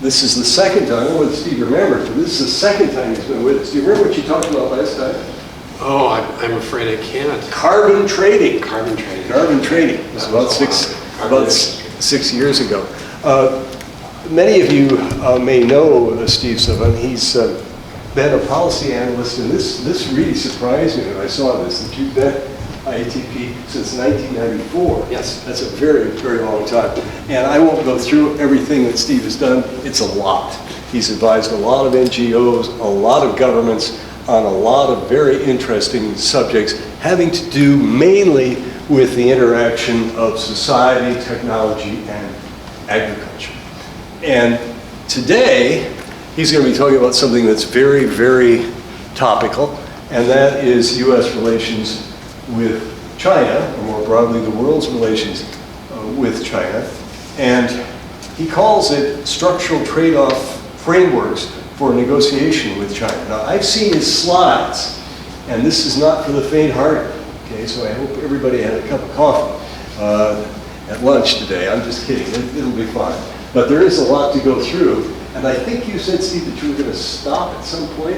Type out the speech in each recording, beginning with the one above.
This is the second time, I don't know whether Steve remembers, but this is the second time he's been with us. Do you remember what you talked about last time? Oh, I'm afraid I can't. Carbon trading. Carbon trading. Carbon trading. It was about 6 years ago. Many of you may know Steve Suppan. He's been a policy analyst, and this really surprised me when I saw this, that you've been IATP since 1994. Yes. That's a very, very long time. And I won't go through everything that Steve has done. It's a lot. He's advised a lot of NGOs, a lot of governments on a lot of very interesting subjects having to do mainly with the interaction of society, technology, and agriculture. And today, he's going to be talking about something that's very, very topical, and that is U.S. relations with China, or more broadly, the world's relations with China. And he calls it structural trade-off frameworks for negotiation with China. Now, I've seen his slides, and this is not for the faint-hearted, okay? So I hope everybody had a cup of coffee at lunch today. I'm just kidding, it'll be fine. But there is a lot to go through, and I think you said, Steve, that you were going to stop at some point.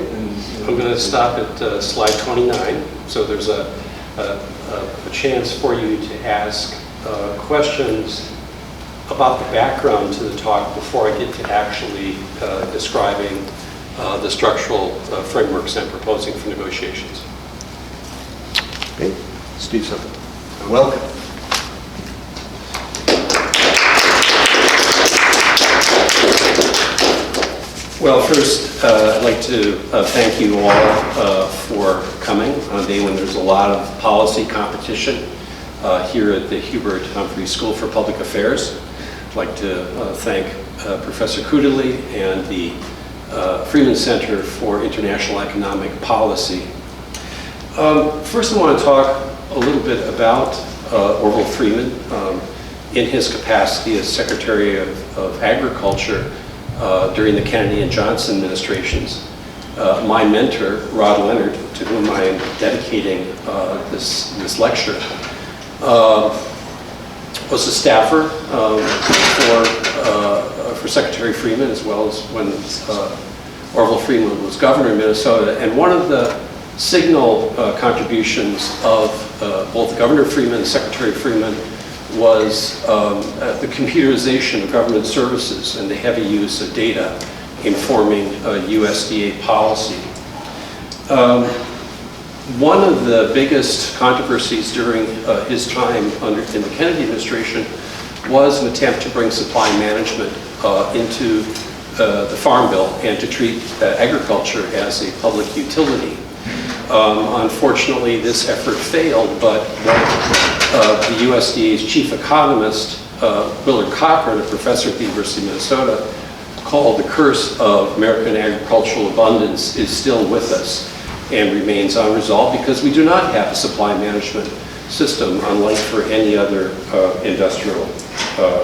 I'm going to stop at slide 29. So there's a chance for you to ask questions about the background to the talk before I get to actually describing the structural frameworks I'm proposing for negotiations. Okay, Steve Suppan, welcome. Well, first, I'd like to thank you all for coming on a day when there's a lot of policy competition here at the Humphrey School for Public Affairs. I'd like to thank Professor Kudely and the Freeman Center for International Economic Policy. First, I want to talk a little bit about Orville Freeman in his capacity as Secretary of Agriculture during the Kennedy and Johnson administrations. My mentor, Rod Leonard, to whom I am dedicating this lecture, was a staffer for Secretary Freeman, as well as when Orville Freeman was governor of Minnesota. And one of the signal contributions of both Governor Freeman and Secretary Freeman was the computerization of government services and the heavy use of data informing USDA policy. One of the biggest controversies during his time in the Kennedy administration was an attempt to bring supply management into the Farm Bill and to treat agriculture as a public utility. Unfortunately, this effort failed, but the USDA's chief economist, Willard Cochran, a professor at the University of Minnesota, called the curse of American agricultural abundance is still with us and remains unresolved because we do not have a supply management system unlike for any other industrial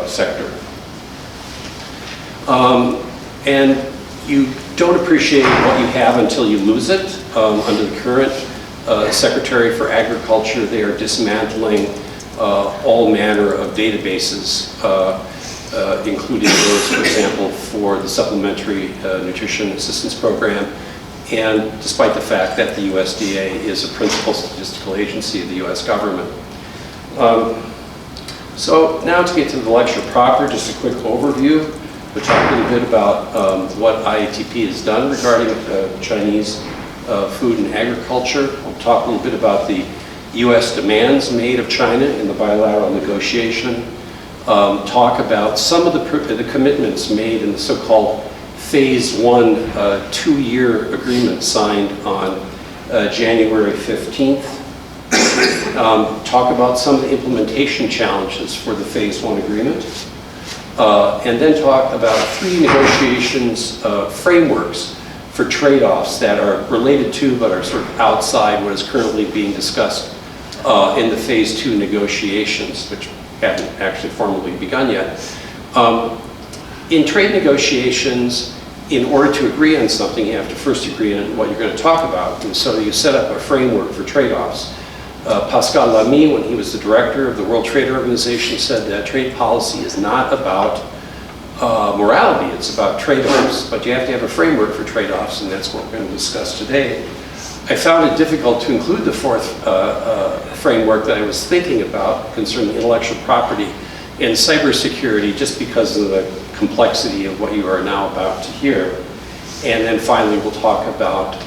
sector. And you don't appreciate what you have until you lose it. Under the current Secretary for Agriculture, they are dismantling all manner of databases, including those, for example, for the Supplementary Nutrition Assistance Program, and despite the fact that the USDA is a principal statistical agency of the US government. So now to get to the lecture proper, just a quick overview. We'll talk a little bit about what IATP has done regarding Chinese food and agriculture. We'll talk a little bit about the US demands made of China in the bilateral negotiation. Talk about some of the commitments made in the so-called Phase 1 2-year agreement signed on January 15th. Talk about some of the implementation challenges for the Phase 1 agreement. And then talk about 3 negotiations frameworks for trade-offs that are related to but are sort of outside what is currently being discussed in the Phase 2 negotiations, which haven't actually formally begun yet. In trade negotiations, in order to agree on something, you have to first agree on what you're going to talk about. And so you set up a framework for trade-offs. Pascal Lamy, when he was the director of the World Trade Organization, said that trade policy is not about morality, it's about trade-offs, but you have to have a framework for trade-offs, and that's what we're going to discuss today. I found it difficult to include the fourth framework that I was thinking about concerning intellectual property and cybersecurity, just because of the complexity of what you are now about to hear. And then finally, we'll talk about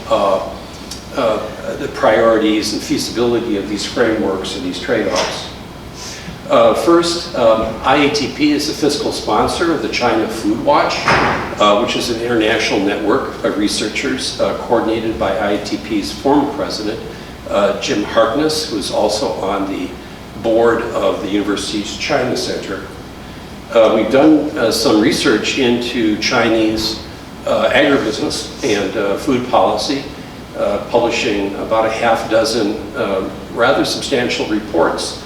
the priorities and feasibility of these frameworks and these trade-offs. First, IATP is the fiscal sponsor of the China Food Watch, which is an international network of researchers coordinated by IATP's former president, Jim Harkness, who's also on the board of the university's China Center. We've done some research into Chinese agribusiness and food policy, publishing about a half dozen rather substantial reports,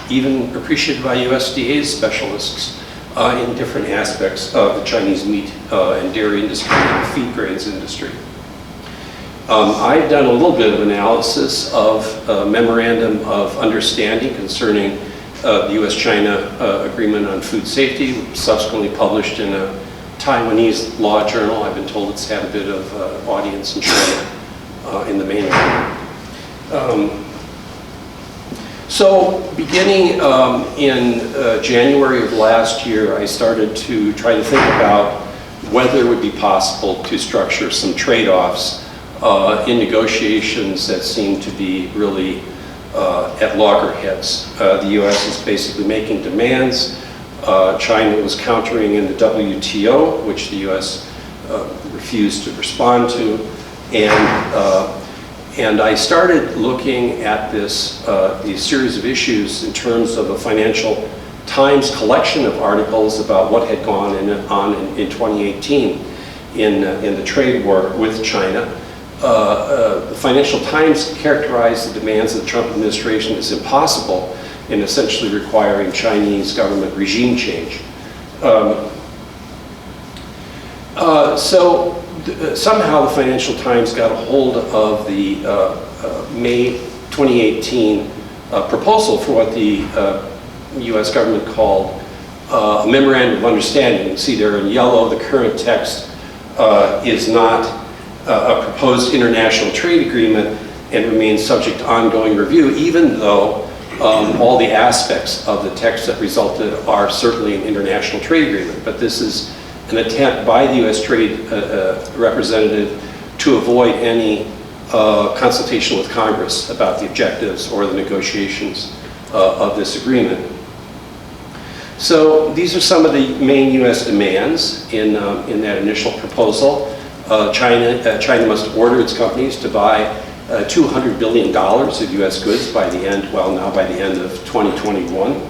even appreciated by USDA's specialists in different aspects of the Chinese meat and dairy industry and the feed grains industry. I've done a little bit of analysis of Memorandum of Understanding concerning the US-China Agreement on Food Safety, subsequently published in a Taiwanese law journal. I've been told it's had a bit of audience in China in the mainland. So beginning in January of last year, I started to try to think about whether it would be possible to structure some trade-offs in negotiations that seem to be really at loggerheads. The US is basically making demands. China was countering in the WTO, which the US refused to respond to. And I started looking at these series of issues in terms of a Financial Times collection of articles about what had gone on in 2018 in the trade war with China. The Financial Times characterized the demands of the Trump administration as impossible in essentially requiring Chinese government regime change. Somehow the Financial Times got a hold of the May 2018 proposal for what the US government called a Memorandum of Understanding. You can see there in yellow, the current text is not a proposed international trade agreement and remains subject to ongoing review, even though all the aspects of the text that resulted are certainly an international trade agreement. But this is an attempt by the US Trade Representative to avoid any consultation with Congress about the objectives or the negotiations of this agreement. So these are some of the main US demands in that initial proposal. China must order its companies to buy $200 billion of US goods by the end, well, now by the end of 2021.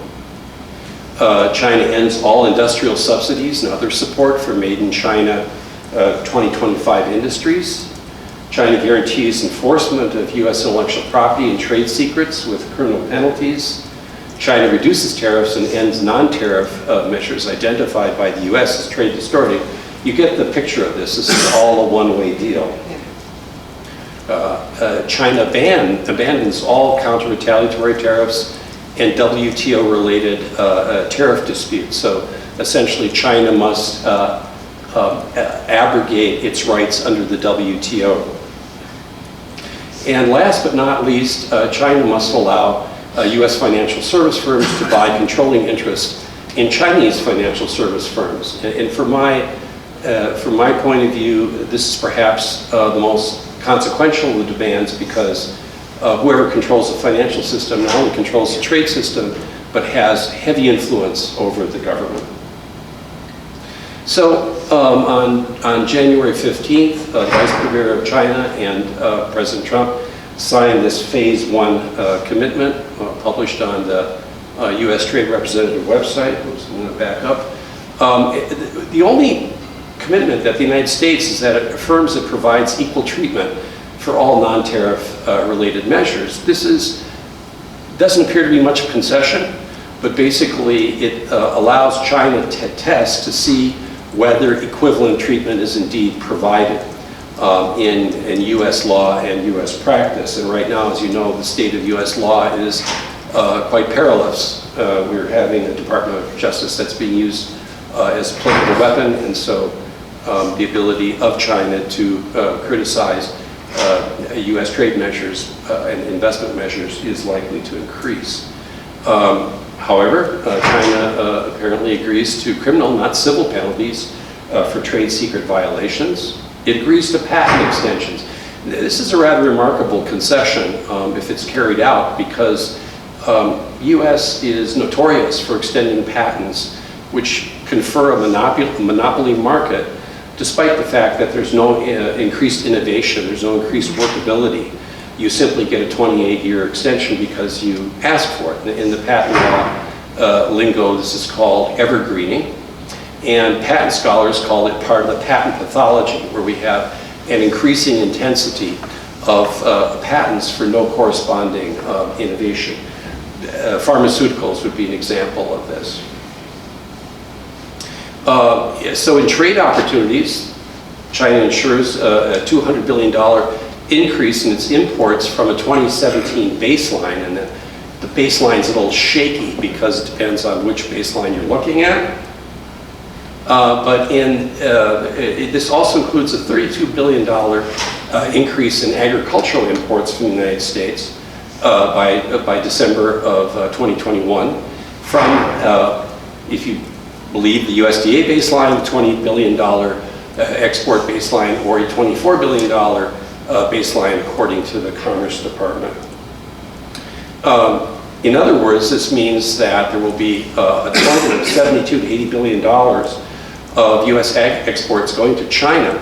China ends all industrial subsidies and other support for made in China 2025 industries. China guarantees enforcement of US intellectual property and trade secrets with criminal penalties. China reduces tariffs and ends non-tariff measures identified by the US as trade distorting. You get the picture of this. This is all a one-way deal. China abandons all counter-retaliatory tariffs and WTO-related tariff disputes. So essentially, China must abrogate its rights under the WTO. And last but not least, China must allow US financial service firms to buy controlling interest in Chinese financial service firms. And from my point of view, this is perhaps the most consequential of the demands, because whoever controls the financial system not only controls the trade system, but has heavy influence over the government. So on January 15th, the Vice Premier of China and President Trump signed this Phase 1 commitment published on the US Trade Representative website. Oops, I'm going to back up. The only commitment that the United States is that it affirms it provides equal treatment for all non-tariff related measures. This doesn't appear to be much of a concession, but basically it allows China to test to see whether equivalent treatment is indeed provided in US law and US practice. And right now, as you know, the state of US law is quite perilous. We're having a Department of Justice that's being used as a political weapon, and so the ability of China to criticize U.S. trade measures and investment measures is likely to increase. However, China apparently agrees to criminal, not civil penalties for trade secret violations. It agrees to patent extensions. This is a rather remarkable concession if it's carried out, because U.S. is notorious for extending patents which confer a monopoly market, despite the fact that there's no increased innovation, there's no increased workability. You simply get a 28-year extension because you ask for it. In the patent law lingo, this is called evergreening, and patent scholars call it part of the patent pathology, where we have an increasing intensity of patents for no corresponding innovation. Pharmaceuticals would be an example of this. So in trade opportunities, China ensures a $200 billion increase in its imports from a 2017 baseline, and the baseline's a little shaky because it depends on which baseline you're looking at. This also includes a $32 billion increase in agricultural imports from the United States by December of 2021 from, if you believe the USDA baseline, the $20 billion export baseline, or a $24 billion baseline according to the Commerce Department. In other words, this means that there will be a total of $72 to $80 billion of U.S. ag exports going to China,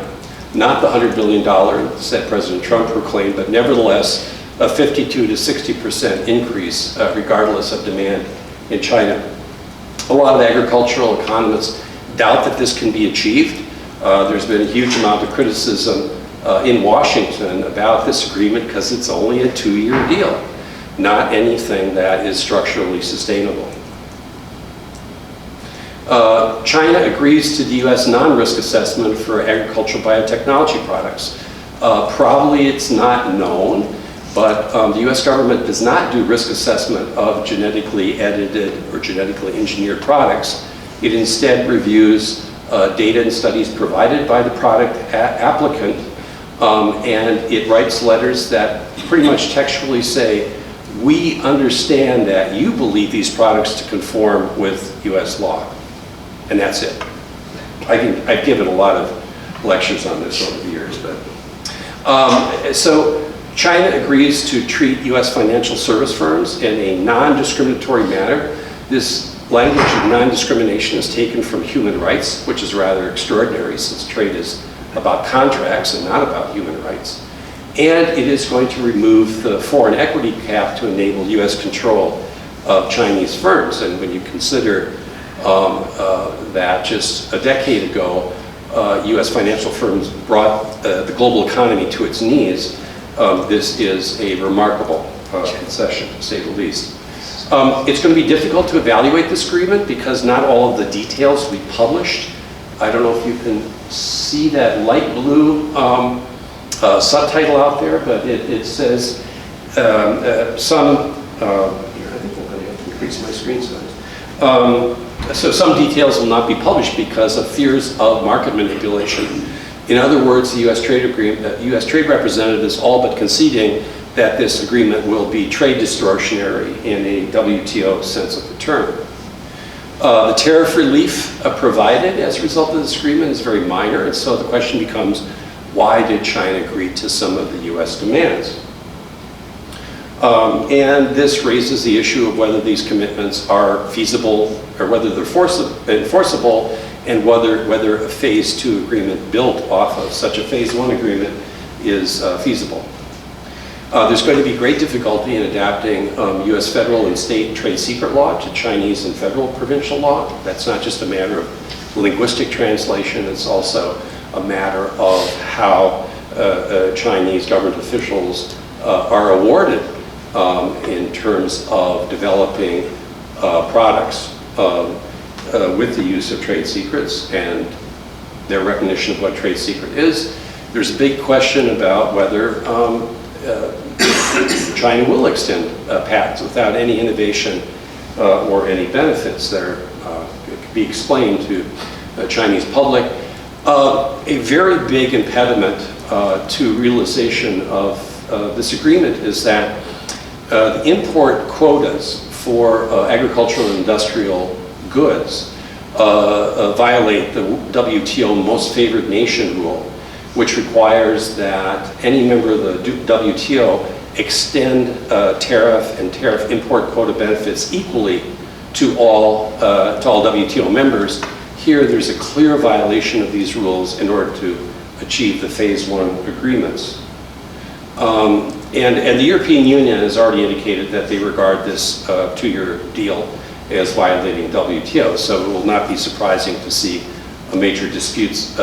not the $100 billion that President Trump proclaimed, but nevertheless a 52 to 60% increase regardless of demand in China. A lot of agricultural economists doubt that this can be achieved. There's been a huge amount of criticism in Washington about this agreement because it's only a 2-year deal, not anything that is structurally sustainable. China agrees to the U.S. non-risk assessment for agricultural biotechnology products. Probably it's not known, but the U.S. government does not do risk assessment of genetically edited or genetically engineered products. It instead reviews data and studies provided by the product applicant, and it writes letters that pretty much textually say, we understand that you believe these products to conform with U.S. law. And that's it. I've given a lot of lectures on this over the years. So China agrees to treat U.S. financial service firms in a non-discriminatory manner. This language of non-discrimination is taken from human rights, which is rather extraordinary since trade is about contracts and not about human rights. And it is going to remove the foreign equity cap to enable U.S. control of Chinese firms. And when you consider that just a decade ago, U.S. financial firms brought the global economy to its knees, this is a remarkable concession, to say the least. It's going to be difficult to evaluate this agreement because not all of the details will be published. I don't know if you can see that light blue subtitle out there, but it says some, here, I think I'm going to have to increase my screen size. So some details will not be published because of fears of market manipulation. In other words, the U.S. trade agreement, U.S. trade representative is all but conceding that this agreement will be trade distortionary in a WTO sense of the term. The tariff relief provided as a result of this agreement is very minor, and so the question becomes, why did China agree to some of the U.S. demands? And this raises the issue of whether these commitments are feasible or whether they're enforceable, and whether a Phase 2 agreement built off of such a Phase 1 agreement is feasible. There's going to be great difficulty in adapting U.S. federal and state trade secret law to Chinese and federal provincial law. That's not just a matter of linguistic translation, it's also a matter of how Chinese government officials are awarded in terms of developing products with the use of trade secrets and their recognition of what trade secret is. There's a big question about whether China will extend patents without any innovation or any benefits. There could be explained to the Chinese public. A very big impediment to realization of this agreement is that the import quotas for agricultural and industrial goods violate the WTO most favored nation rule, which requires that any member of the WTO extend tariff and tariff import quota benefits equally to all WTO members. Here, there's a clear violation of these rules in order to achieve the Phase 1 agreements. And the European Union has already indicated that they regard this two-year deal as violating WTO, so it will not be surprising to see major disputes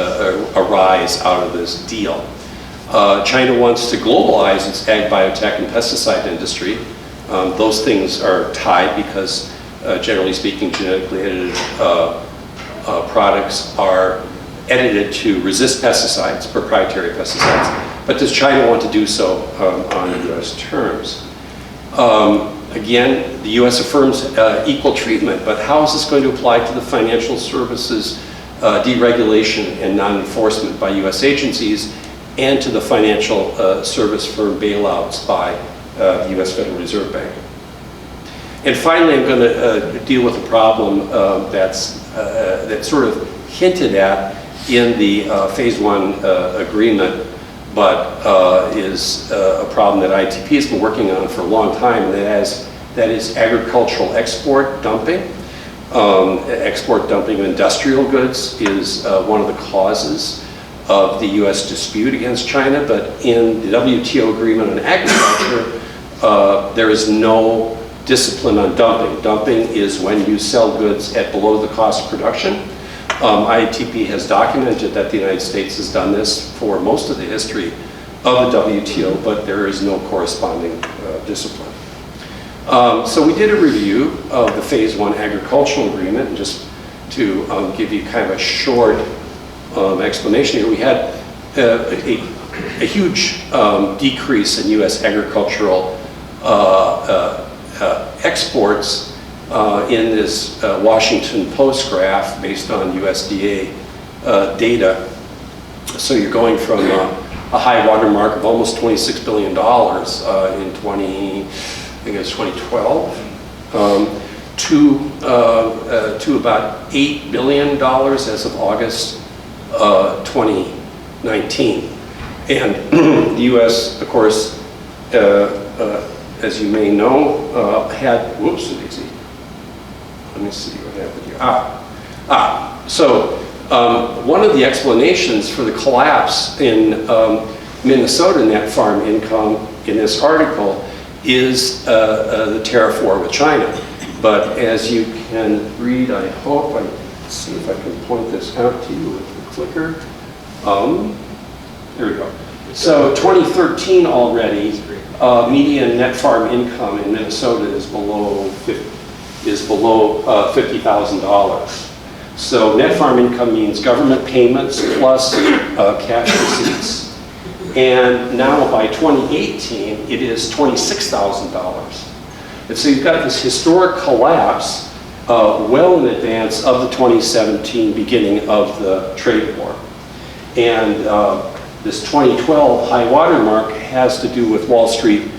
arise out of this deal. China wants to globalize its ag, biotech, and pesticide industry. Those things are tied because, generally speaking, genetically edited products are edited to resist pesticides, proprietary pesticides. But does China want to do so on U.S. terms? Again, the U.S. affirms equal treatment, but how is this going to apply to the financial services deregulation and non-enforcement by U.S. agencies and to the financial service firm bailouts by the U.S. Federal Reserve Bank? And finally, I'm going to deal with a problem that's sort of hinted at in the Phase 1 agreement, but is a problem that IATP has been working on for a long time, and that is agricultural export dumping. Export dumping of industrial goods is one of the causes of the U.S. dispute against China, but in the WTO agreement on agriculture, there is no discipline on dumping. Dumping is when you sell goods at below the cost of production. IATP has documented that the United States has done this for most of the history of the WTO, but there is no corresponding discipline. So we did a review of the Phase 1 agricultural agreement, and just to give you kind of a short explanation here, we had a huge decrease in U.S. agricultural exports in this Washington Post graph based on USDA data. So you're going from a high water mark of almost $26 billion in 2012 to about $8 billion as of August 2019. And the U.S., of course, as you may know, had, whoops, let me see what happened here. So one of the explanations for the collapse in Minnesota net farm income in this article is the tariff war with China. But as you can read, I hope, let's see if I can point this out to you with the clicker. There we go. So 2013 already, median net farm income in Minnesota is below $50,000. So net farm income means government payments plus cash receipts. And now by 2018, it is $26,000. And so you've got this historic collapse well in advance of the 2017 beginning of the trade war. And this 2012 high water mark has to do with Wall Street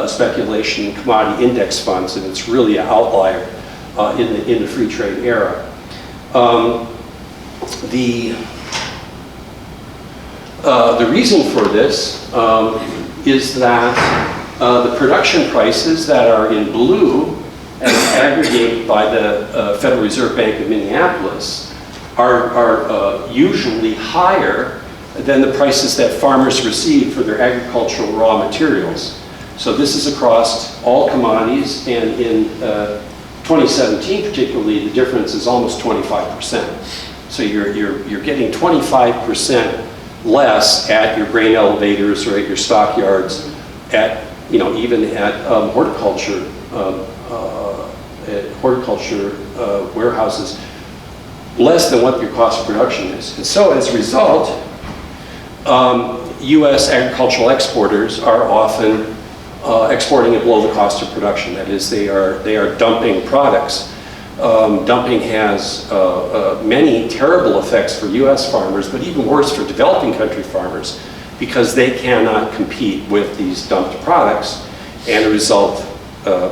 speculation in commodity index funds, and it's really an outlier in the free trade era. The reason for this is that the production prices that are in blue as aggregated by the Federal Reserve Bank of Minneapolis are usually higher than the prices that farmers receive for their agricultural raw materials. So this is across all commodities, and in 2017 particularly, the difference is almost 25%. So you're getting 25% less at your grain elevators or at your stockyards, at even at horticulture warehouses, less than what your cost of production is. And so as a result, U.S. agricultural exporters are often exporting it below the cost of production. That is, they are dumping products. Dumping has many terrible effects for US farmers, but even worse for developing country farmers, because they cannot compete with these dumped products. And as a result,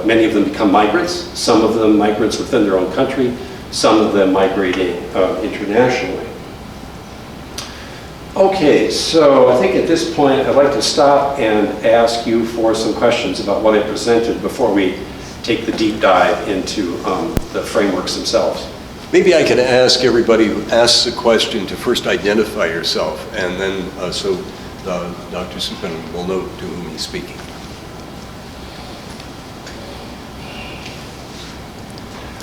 many of them become migrants, some of them migrants within their own country, some of them migrating internationally. Okay, so I think at this point I'd like to stop and ask you for some questions about what I presented before we take the deep dive into the frameworks themselves. Maybe I can ask everybody who asks a question to first identify yourself, and then so Dr. Suppan will know to whom he's speaking.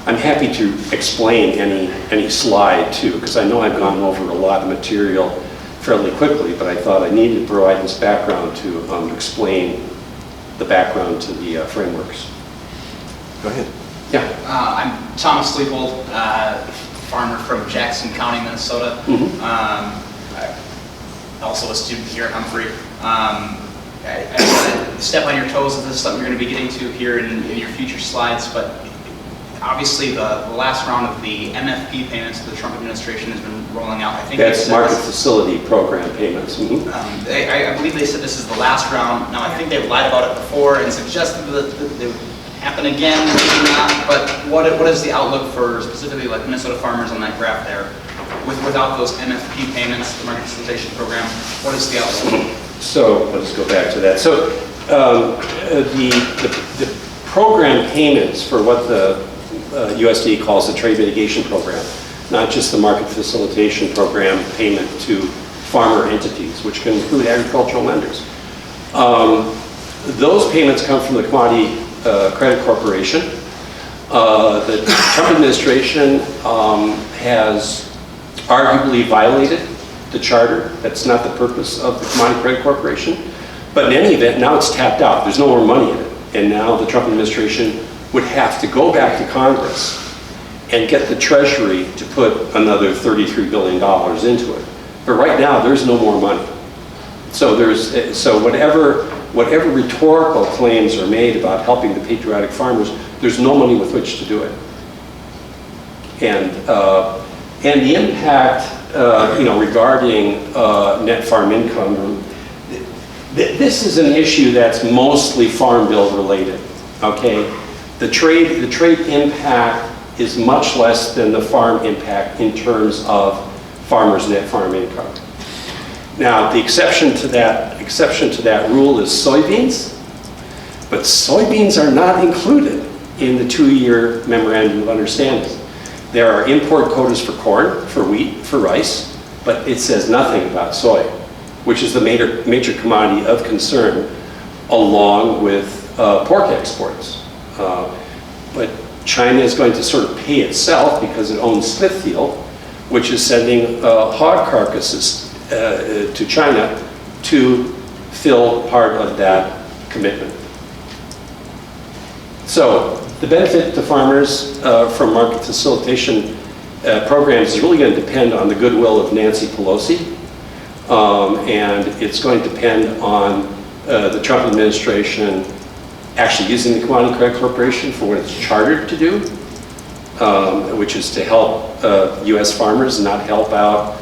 I'm happy to explain any slide too, because I know I've gone over a lot of material fairly quickly, but I thought I needed to provide this background to explain the background to the frameworks. Go ahead. Yeah. I'm Thomas Leopold, farmer from Jackson County, Minnesota. Also a student here at Humphrey. I step on your toes, this is something you're going to be getting to here in your future slides, but obviously the last round of the MFP payments that the Trump administration has been rolling out, I think that's market facility program payments. I believe they said this is the last round. Now I think they've lied about it before and suggested that they would happen again, maybe not, but what is the outlook for specifically like Minnesota farmers on that graph there? Without those MFP payments, the market facilitation program, what is the outlook? So let's go back to that. So the program payments for what the USDA calls the trade mitigation program, not just the market facilitation program payment to farmer entities, which can include agricultural lenders. Those payments come from the Commodity Credit Corporation. The Trump administration has arguably violated the charter. That's not the purpose of the Commodity Credit Corporation. But in any event, now it's tapped out. There's no more money in it. And now the Trump administration would have to go back to Congress and get the Treasury to put another $33 billion into it. But right now, there's no more money. So whatever rhetorical claims are made about helping the patriotic farmers, there's no money with which to do it. And the impact, regarding net farm income, this is an issue that's mostly farm bill related. Okay, the trade impact is much less than the farm impact in terms of farmers' net farm income. Now, the exception to that rule is soybeans, but soybeans are not included in the 2-year Memorandum of Understanding. There are import quotas for corn, for wheat, for rice, but it says nothing about soy, which is the major commodity of concern, along with pork exports. But China is going to sort of pay itself because it owns Smithfield, which is sending hog carcasses to China to fill part of that commitment. So the benefit to farmers from market facilitation programs is really going to depend on the goodwill of Nancy Pelosi, and it's going to depend on the Trump administration actually using the Commodity Credit Corporation for what it's chartered to do, which is to help U.S. farmers, not help out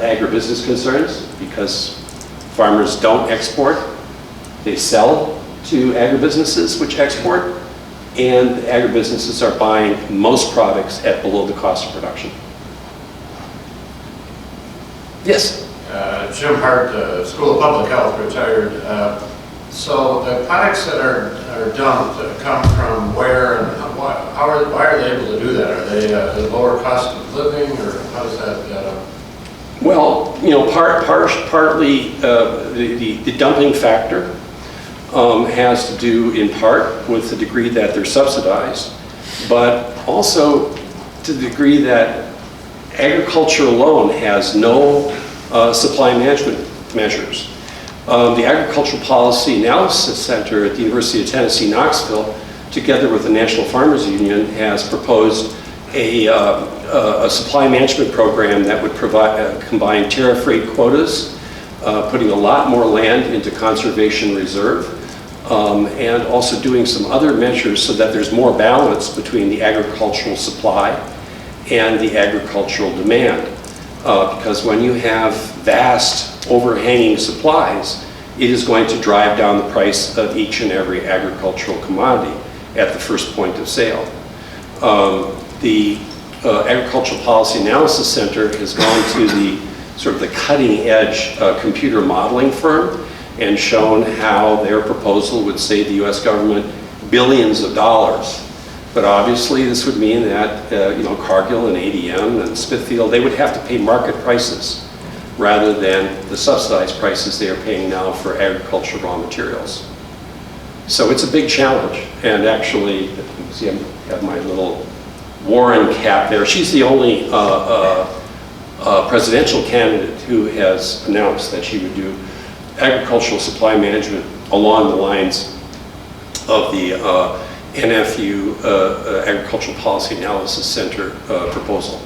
agribusiness concerns, because farmers don't export, they sell to agribusinesses which export, and agribusinesses are buying most products at below the cost of production. Yes? Jim Hart, School of Public Health, retired. So the products that are dumped come from where, and why are they able to do that? Are they the lower cost of living, or how does that get up? Well, partly the dumping factor has to do in part with the degree that they're subsidized, but also to the degree that agriculture alone has no supply management measures. The Agricultural Policy Analysis Center at the University of Tennessee, Knoxville, together with the National Farmers Union, has proposed a supply management program that would provide combine tariff rate quotas, putting a lot more land into conservation reserve, and also doing some other measures so that there's more balance between the agricultural supply and the agricultural demand. Because when you have vast overhanging supplies, it is going to drive down the price of each and every agricultural commodity at the first point of sale. The Agricultural Policy Analysis Center has gone to the sort of the cutting edge computer modeling firm and shown how their proposal would save the US government billions of dollars. But obviously this would mean that Cargill and ADM and Smithfield, they would have to pay market prices rather than the subsidized prices they are paying now for agricultural raw materials. So it's a big challenge. And actually, you can see I have my little Warren cap there. She's the only presidential candidate who has announced that she would do agricultural supply management along the lines of the NFU Agricultural Policy Analysis Center proposal.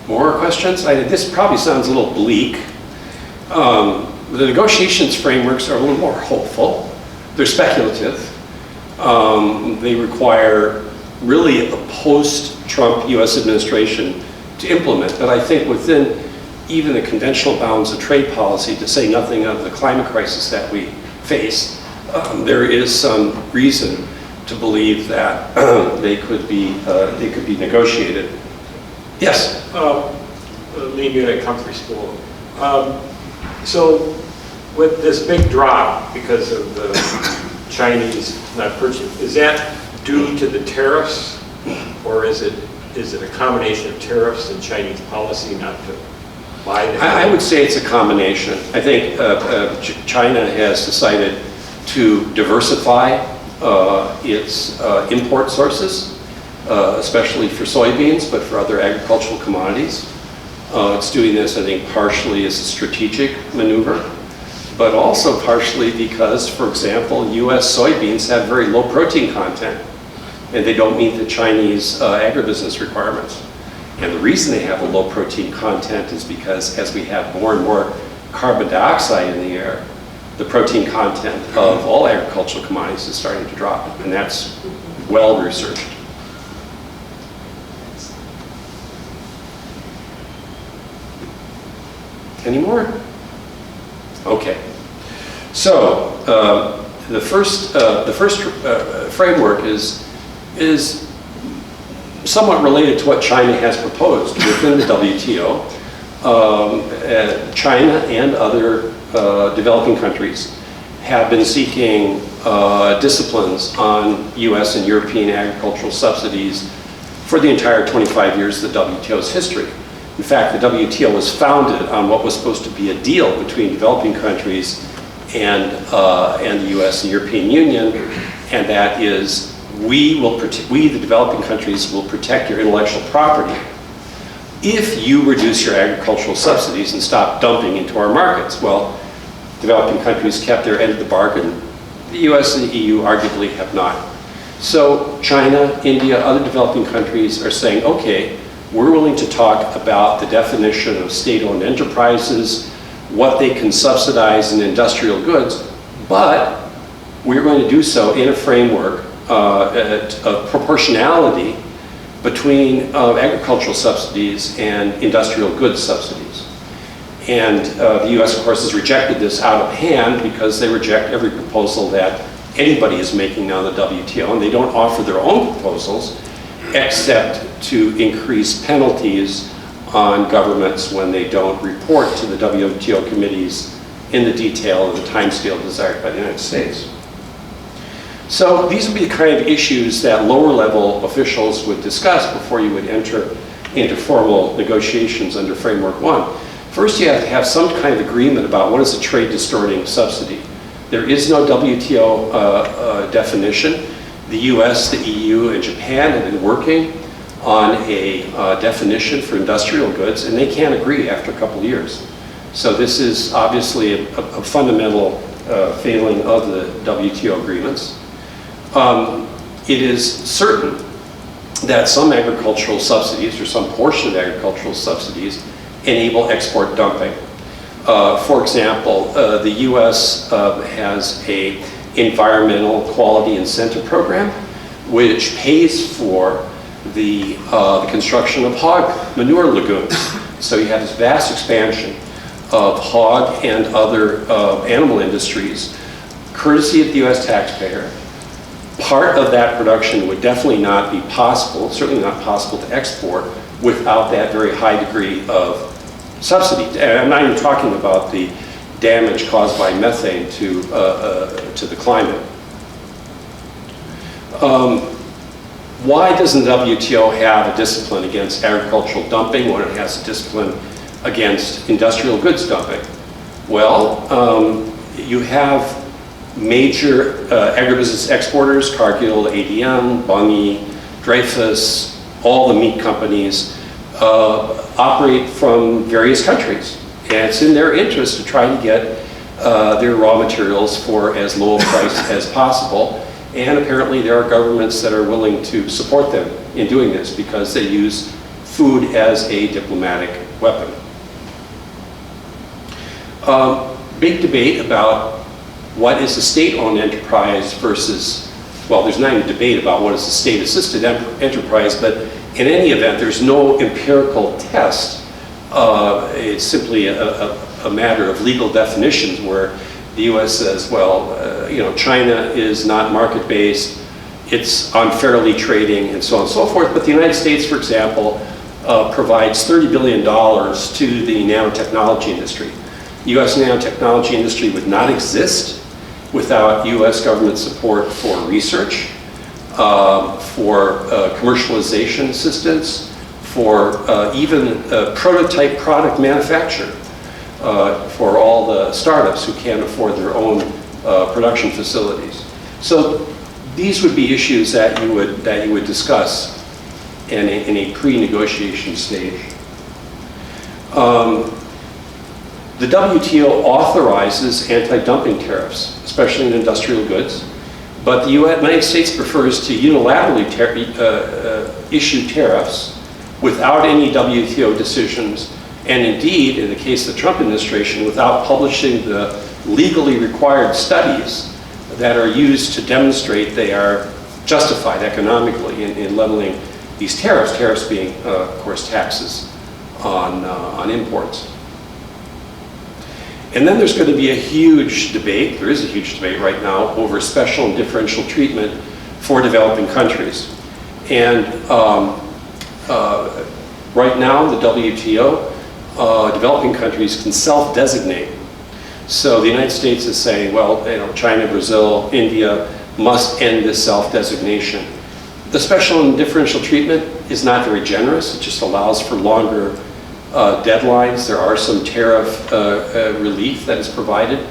More questions? This probably sounds a little bleak. The negotiations frameworks are a little more hopeful. They're speculative. They require really a post-Trump US administration to implement. But I think within even the conventional bounds of trade policy, to say nothing of the climate crisis that we face, there is some reason to believe that they could be negotiated. Yes? Lee Munich, Humphrey School. So with this big drop because of the Chinese not purchasing, is that due to the tariffs, or is it a combination of tariffs and Chinese policy not to buy the I would say it's a combination. I think China has decided to diversify its import sources, especially for soybeans, but for other agricultural commodities. It's doing this, I think, partially as a strategic maneuver, but also partially because, for example, US soybeans have very low protein content, and they don't meet the Chinese agribusiness requirements. And the reason they have a low protein content is because as we have more and more carbon dioxide in the air, the protein content of all agricultural commodities is starting to drop, and that's well researched. Any more? Okay. So the first framework is somewhat related to what China has proposed within the WTO. China and other developing countries have been seeking disciplines on US and European agricultural subsidies for the entire 25 years of the WTO's history. In fact, the WTO was founded on what was supposed to be a deal between developing countries and the US and European Union, and that is we, the developing countries, will protect your intellectual property if you reduce your agricultural subsidies and stop dumping into our markets. Well, developing countries kept their end of the bargain. The US and the EU arguably have not. So China, India, other developing countries are saying, okay, we're willing to talk about the definition of state-owned enterprises, what they can subsidize in industrial goods, but we're going to do so in a framework of proportionality between agricultural subsidies and industrial goods subsidies. And the US, of course, has rejected this out of hand because they reject every proposal that anybody is making now in the WTO, and they don't offer their own proposals except to increase penalties on governments when they don't report to the WTO committees in the detail of the timescale desired by the United States. So these would be the kind of issues that lower level officials would discuss before you would enter into formal negotiations under Framework 1. First, you have to have some kind of agreement about what is a trade distorting subsidy. There is no WTO definition. The US, the EU, and Japan have been working on a definition for industrial goods, and they can't agree after a couple of years. So this is obviously a fundamental failing of the WTO agreements. It is certain that some agricultural subsidies, or some portion of agricultural subsidies, enable export dumping. For example, the U.S. Has a environmental quality incentive program, which pays for the construction of hog manure lagoons. So you have this vast expansion of hog and other animal industries, courtesy of the U.S. taxpayer. Part of that production would definitely not be possible, certainly not possible to export without that very high degree of subsidy. And I'm not even talking about the damage caused by methane to the climate. Why doesn't the WTO have a discipline against agricultural dumping when it has a discipline against industrial goods dumping? Well, you have major agribusiness exporters, Cargill, ADM, Bunge, Dreyfus, all the meat companies operate from various countries. And it's in their interest to try to get their raw materials for as low a price as possible. And apparently there are governments that are willing to support them in doing this because they use food as a diplomatic weapon. Big debate about what is a state-owned enterprise versus, well, there's not even debate about what is a state-assisted enterprise, but in any event, there's no empirical test. It's simply a matter of legal definitions where the U.S. says, well, China is not market-based, it's unfairly trading, and so on and so forth. But the United States, for example, provides $30 billion to the nanotechnology industry. The U.S. nanotechnology industry would not exist without U.S. government support for research, for commercialization assistance, for even prototype product manufacture for all the startups who can't afford their own production facilities. So these would be issues that you would discuss in a pre-negotiation stage. The WTO authorizes anti-dumping tariffs, especially in industrial goods, but the United States prefers to unilaterally issue tariffs without any WTO decisions, and indeed, in the case of the Trump administration, without publishing the legally required studies that are used to demonstrate they are justified economically in leveling these tariffs being, of course, taxes on imports. And then there's going to be a huge debate, there is a huge debate right now, over special and differential treatment for developing countries. And right now, the WTO, developing countries can self-designate. So the United States is saying, well, China, Brazil, India must end this self-designation. The special and differential treatment is not very generous. It just allows for longer deadlines. There are some tariff relief that is provided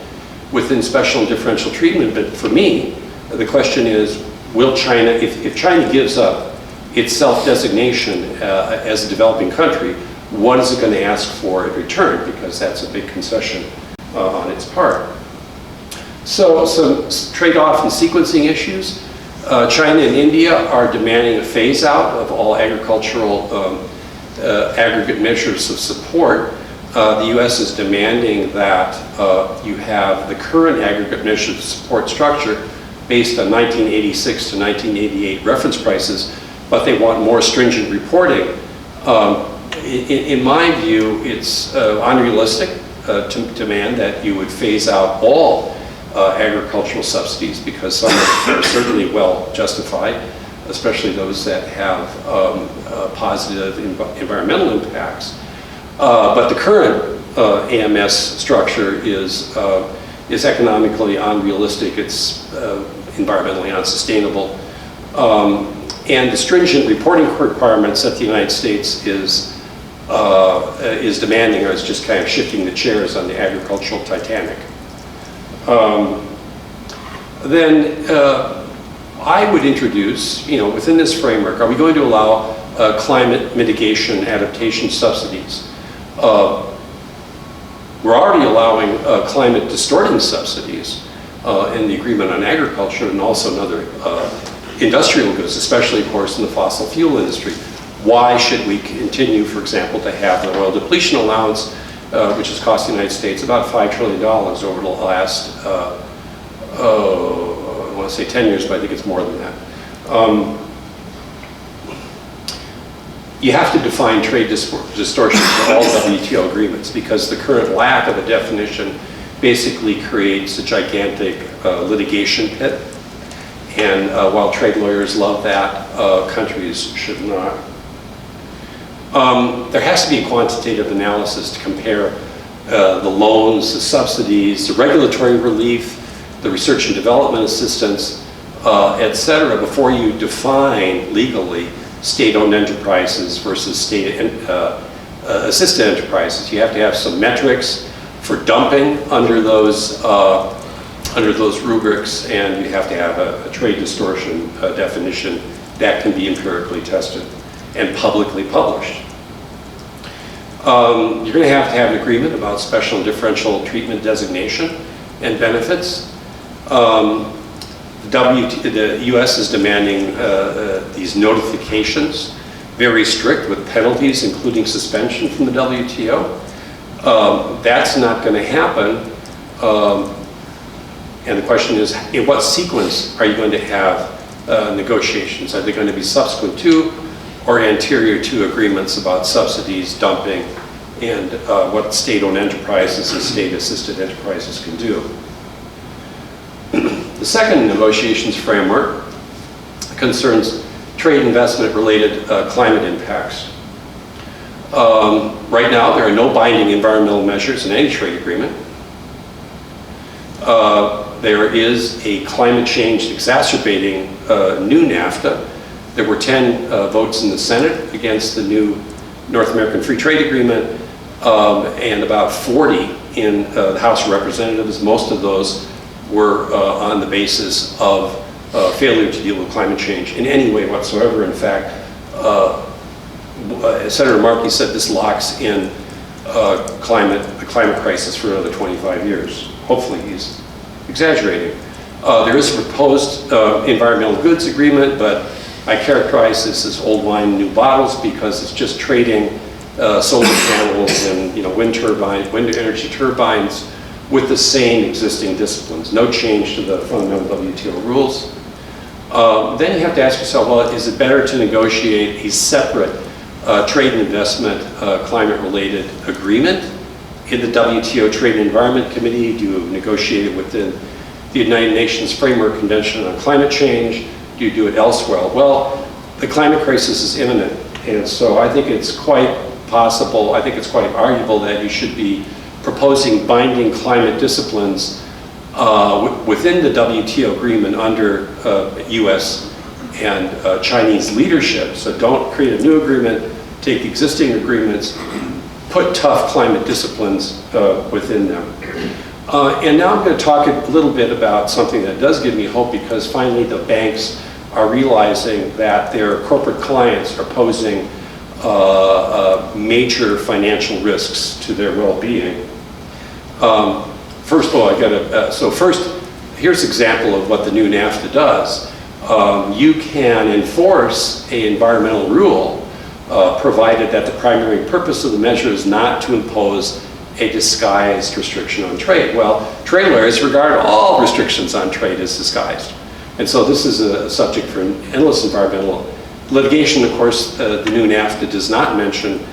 within special and differential treatment. But for me, the question is, will China, if China gives up its self-designation as a developing country, what is it going to ask for in return? Because that's a big concession on its part. So some trade-off and sequencing issues. China and India are demanding a phase-out of all agricultural aggregate measures of support. The U.S. is demanding that you have the current aggregate measures of support structure based on 1986 to 1988 reference prices, but they want more stringent reporting. In my view, it's unrealistic to demand that you would phase out all agricultural subsidies, because some are certainly well justified, especially those that have positive environmental impacts. But the current AMS structure is economically unrealistic, it's environmentally unsustainable. And the stringent reporting requirements that the United States is demanding is just kind of shifting the chairs on the agricultural Titanic. Then I would introduce, within this framework, are we going to allow climate mitigation adaptation subsidies? We're already allowing climate distorting subsidies in the Agreement on Agriculture and also in other industrial goods, especially, of course, in the fossil fuel industry. Why should we continue, for example, to have the oil depletion allowance, which has cost the United States about $5 trillion over the last, I want to say 10 years, but I think it's more than that. You have to define trade distortion for all WTO agreements, because the current lack of a definition basically creates a gigantic litigation pit. And while trade lawyers love that, countries should not. There has to be a quantitative analysis to compare the loans, the subsidies, the regulatory relief, the research and development assistance, et cetera, before you define legally state-owned enterprises versus state-assisted enterprises. You have to have some metrics for dumping under those rubrics, and you have to have a trade distortion definition that can be empirically tested and publicly published. You're going to have an agreement about special and differential treatment designation and benefits. The U.S. is demanding these notifications, very strict with penalties, including suspension from the WTO. That's not going to happen. And the question is, in what sequence are you going to have negotiations? Are they going to be subsequent to or anterior to agreements about subsidies, dumping, and what state-owned enterprises and state-assisted enterprises can do? The second negotiations framework concerns trade investment-related climate impacts. Right now, there are no binding environmental measures in any trade agreement. There is a climate change exacerbating new NAFTA. There were 10 votes in the Senate against the new North American Free Trade Agreement, and about 40 in the House of Representatives. Most of those were on the basis of failure to deal with climate change in any way whatsoever. In fact, Senator Markey said this locks in the climate crisis for another 25 years. Hopefully he's exaggerating. There is a proposed environmental goods agreement, but I characterize this as old wine, new bottles, because it's just trading solar panels and wind energy turbines with the same existing disciplines. No change to the fundamental WTO rules. Then you have to ask yourself, well, is it better to negotiate a separate trade and investment climate-related agreement in the WTO Trade and Environment Committee? Do you negotiate it within the United Nations Framework Convention on Climate Change? Do you do it elsewhere? Well, the climate crisis is imminent, and so I think it's quite possible, I think it's quite arguable that you should be proposing binding climate disciplines within the WTO agreement under US and Chinese leadership. So don't create a new agreement, take existing agreements, put tough climate disciplines within them. And now I'm going to talk a little bit about something that does give me hope, because finally the banks are realizing that their corporate clients are posing major financial risks to their well-being. First of all, here's an example of what the new NAFTA does. You can enforce an environmental rule provided that the primary purpose of the measure is not to impose a disguised restriction on trade. Well, trade lawyers regard all restrictions on trade as disguised. And so this is a subject for endless environmental litigation. Of course, the new NAFTA does not mention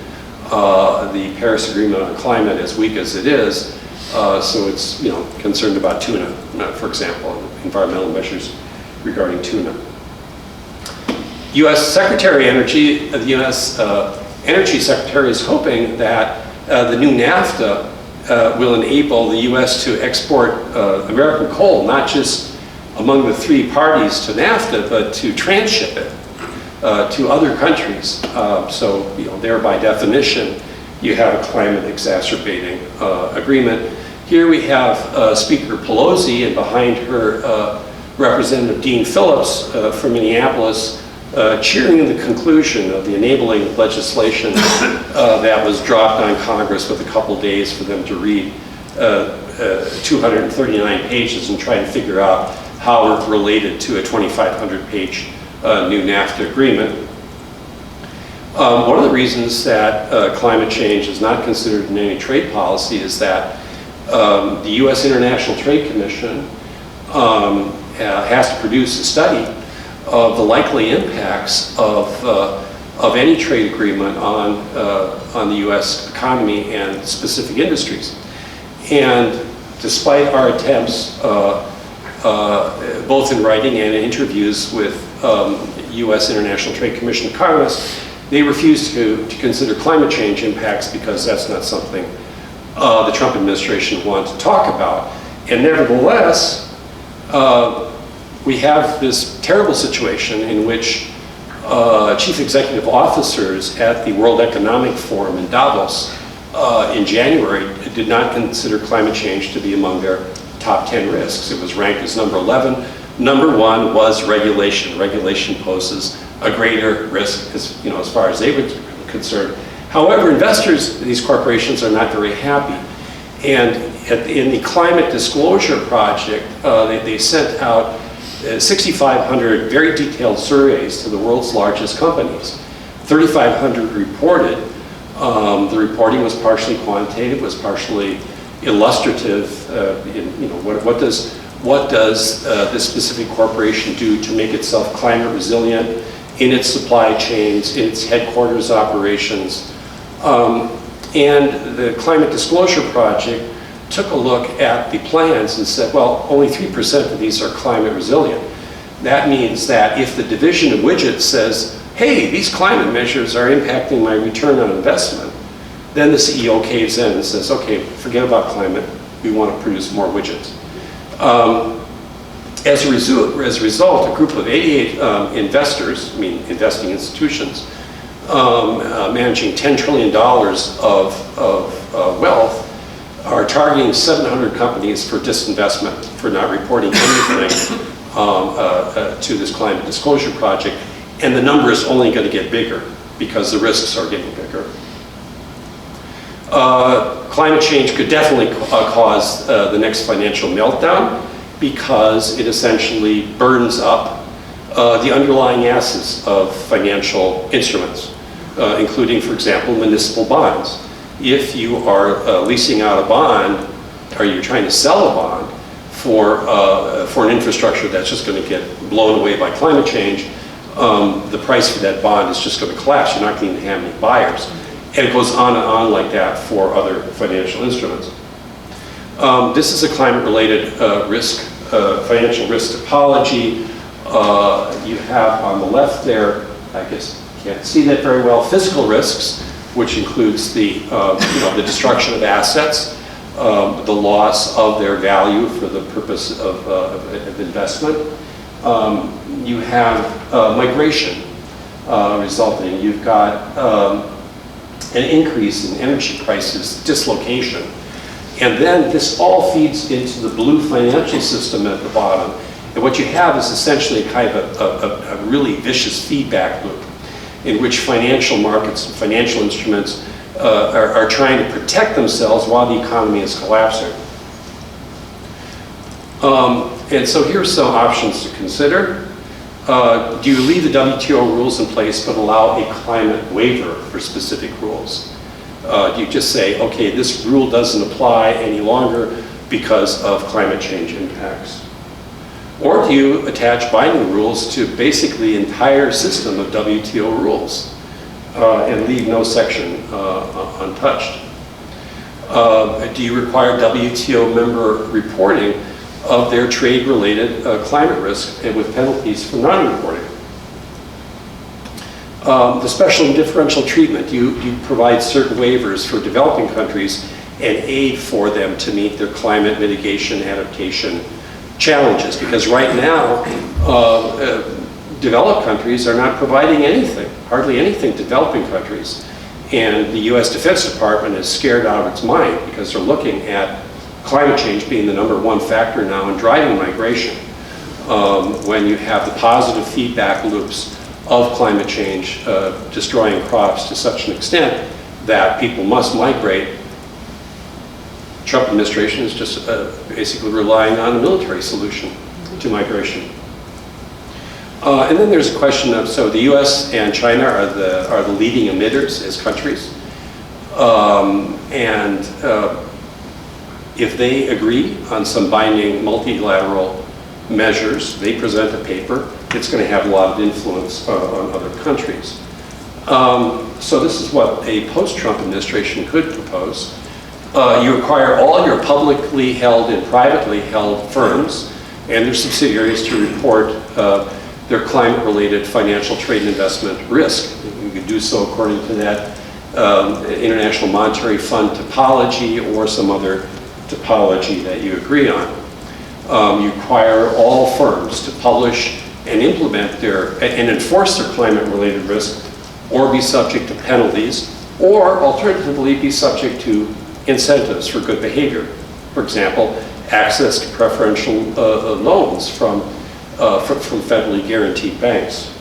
the Paris Agreement on climate, as weak as it is. So it's concerned about tuna, for example, environmental measures regarding tuna. U.S. Secretary of Energy, the U.S. Energy Secretary is hoping that the new NAFTA will enable the U.S. to export American coal, not just among the three parties to NAFTA, but to transship it to other countries. So there by definition, you have a climate exacerbating agreement. Here we have Speaker Pelosi, and behind her Representative Dean Phillips from Minneapolis, cheering the conclusion of the enabling legislation that was dropped on Congress with a couple days for them to read 239 pages and try to figure out how it related to a 2,500-page new NAFTA agreement. One of the reasons that climate change is not considered in any trade policy is that the U.S. International Trade Commission has to produce a study of the likely impacts of any trade agreement on the U.S. economy and specific industries. And despite our attempts, both in writing and in interviews with U.S. International Trade Commission economists, they refuse to consider climate change impacts because that's not something the Trump administration wants to talk about. And nevertheless, we have this terrible situation in which chief executive officers at the World Economic Forum in Davos in January did not consider climate change to be among their top 10 risks. It was ranked as number 11. Number 1 was regulation. Regulation poses a greater risk as far as they were concerned. However, investors, these corporations, are not very happy. And in the Climate Disclosure Project, they sent out 6,500 very detailed surveys to the world's largest companies. 3,500 reported. The reporting was partially quantitative, was partially illustrative. What does this specific corporation do to make itself climate resilient in its supply chains, in its headquarters operations? And the Climate Disclosure Project took a look at the plans and said, well, only 3% of these are climate resilient. That means that if the division of widgets says, hey, these climate measures are impacting my return on investment, then the CEO caves in and says, okay, forget about climate, we want to produce more widgets. As a result, a group of 88 investors, investing institutions, managing $10 trillion of wealth, are targeting 700 companies for disinvestment, for not reporting anything to this Climate Disclosure Project. And the number is only going to get bigger because the risks are getting bigger. Climate change could definitely cause the next financial meltdown because it essentially burns up the underlying assets of financial instruments, including, for example, municipal bonds. If you are leasing out a bond, or you're trying to sell a bond for an infrastructure that's just going to get blown away by climate change, the price for that bond is just going to collapse. You're not going to have any buyers. And it goes on and on like that for other financial instruments. This is a climate-related financial risk topology. You have on the left there, I guess you can't see that very well, physical risks, which includes the destruction of assets, the loss of their value for the purpose of investment. You have migration resulting. You've got an increase in energy prices, dislocation. And then this all feeds into the blue financial system at the bottom. And what you have is essentially kind of a really vicious feedback loop in which financial markets and financial instruments are trying to protect themselves while the economy is collapsing. And so here's some options to consider. Do you leave the WTO rules in place but allow a climate waiver for specific rules? Do you just say, okay, this rule doesn't apply any longer because of climate change impacts? Or do you attach binding rules to basically the entire system of WTO rules and leave no section untouched? Do you require WTO member reporting of their trade-related climate risk and with penalties for non-reporting? The special and differential treatment, you provide certain waivers for developing countries and aid for them to meet their climate mitigation adaptation challenges, because right now developed countries are not providing anything, hardly anything to developing countries. And the US Defense Department is scared out of its mind because they're looking at climate change being the #1 factor now in driving migration. When you have the positive feedback loops of climate change destroying crops to such an extent that people must migrate, Trump administration is just basically relying on a military solution to migration. And then there's a question of, so the US and China are the leading emitters as countries. If they agree on some binding multilateral measures, they present a paper, it's going to have a lot of influence on other countries. So this is what a post-Trump administration could propose. You require all your publicly held and privately held firms and their subsidiaries to report their climate-related financial trade and investment risk. You could do so according to that International Monetary Fund topology or some other topology that you agree on. You require all firms to publish and implement and enforce their climate-related risk, or be subject to penalties, or alternatively be subject to incentives for good behavior. For example, access to preferential loans from federally guaranteed banks.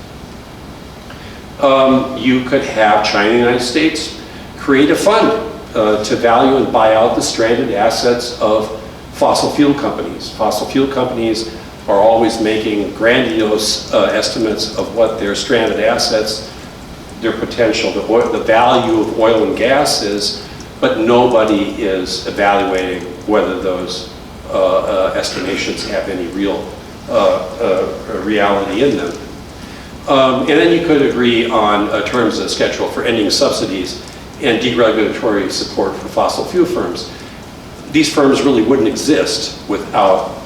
You could have China and the United States create a fund to value and buy out the stranded assets of fossil fuel companies. Fossil fuel companies are always making grandiose estimates of what their stranded assets, their potential, the value of oil and gas is, but nobody is evaluating whether those estimations have any real reality in them. And then you could agree on terms of schedule for ending subsidies and deregulatory support for fossil fuel firms. These firms really wouldn't exist without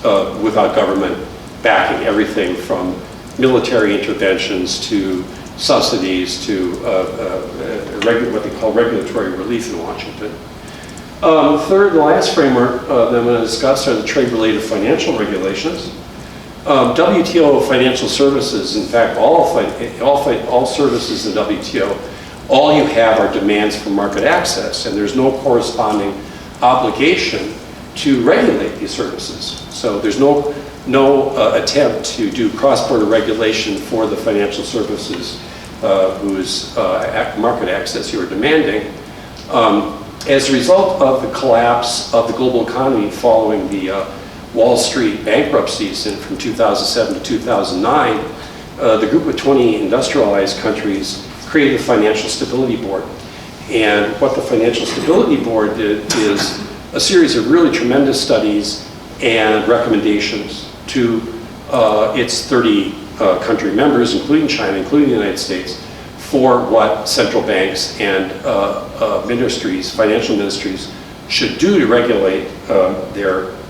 government backing, everything from military interventions to subsidies to what they call regulatory relief in Washington. Third and last framework that I'm going to discuss are the trade-related financial regulations. WTO Financial Services, in fact, all services in WTO, all you have are demands for market access, and there's no corresponding obligation to regulate these services. So there's no attempt to do cross-border regulation for the financial services whose market access you are demanding. As a result of the collapse of the global economy following the Wall Street bankruptcies from 2007 to 2009, the group of 20 industrialized countries created a Financial Stability Board. And what the Financial Stability Board did is a series of really tremendous studies and recommendations to its 30 country members, including China, including the United States, for what central banks and ministries, financial ministries, should do to regulate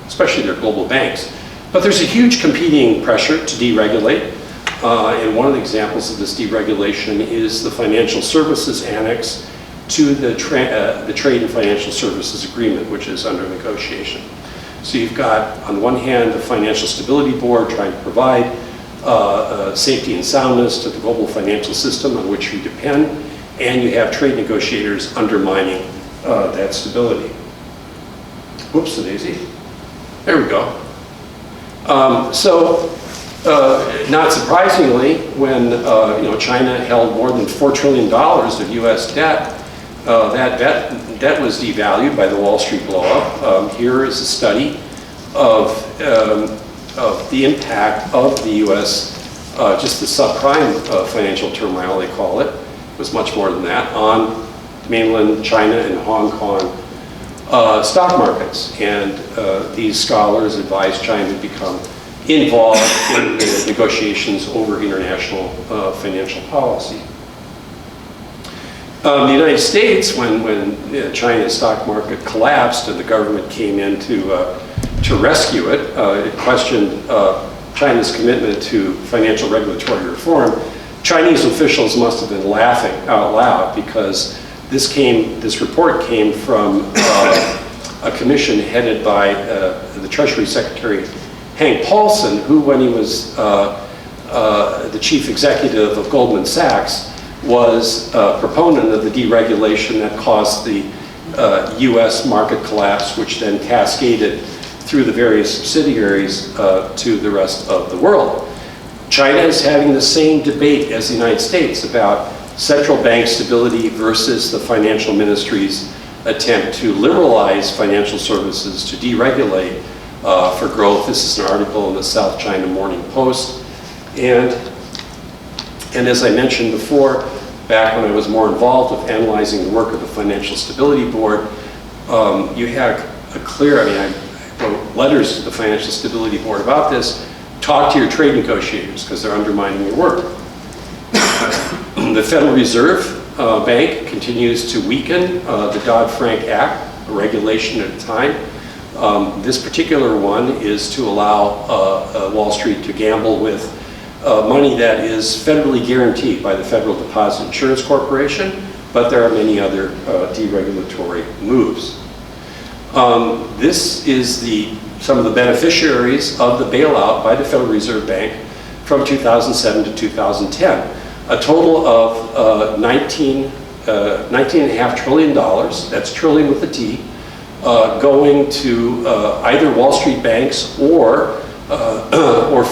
especially their global banks. But there's a huge competing pressure to deregulate. And one of the examples of this deregulation is the Financial Services Annex to the Trade and Financial Services Agreement, which is under negotiation. So you've got, on the one hand, the Financial Stability Board trying to provide safety and soundness to the global financial system on which we depend, and you have trade negotiators undermining that stability. Whoops, daisy. There we go. Not surprisingly, when China held more than $4 trillion of U.S. debt, that debt was devalued by the Wall Street blow-up. Here is a study of the impact of the U.S., just the subprime financial turmoil, they call it. It was much more than that, on mainland China and Hong Kong stock markets. And these scholars advise China to become involved in the negotiations over international financial policy. The United States, when China's stock market collapsed and the government came in to rescue it, it questioned China's commitment to financial regulatory reform. Chinese officials must have been laughing out loud because this report came from a commission headed by the Treasury Secretary Hank Paulson, who, when he was the chief executive of Goldman Sachs, was a proponent of the deregulation that caused the U.S. market collapse, which then cascaded through the various subsidiaries to the rest of the world. China is having the same debate as the United States about central bank stability versus the financial ministry's attempt to liberalize financial services, to deregulate for growth. This is an article in the South China Morning Post. And as I mentioned before, back when I was more involved with analyzing the work of the Financial Stability Board, you had a clear, I wrote letters to the Financial Stability Board about this. Talk to your trade negotiators because they're undermining your work. The Federal Reserve Bank continues to weaken the Dodd-Frank Act, a regulation at a time. This particular one is to allow Wall Street to gamble with money that is federally guaranteed by the Federal Deposit Insurance Corporation, but there are many other deregulatory moves. This is some of the beneficiaries of the bailout by the Federal Reserve Bank from 2007 to 2010. A total of $19.5 trillion, that's trillion with a T, going to either Wall Street banks or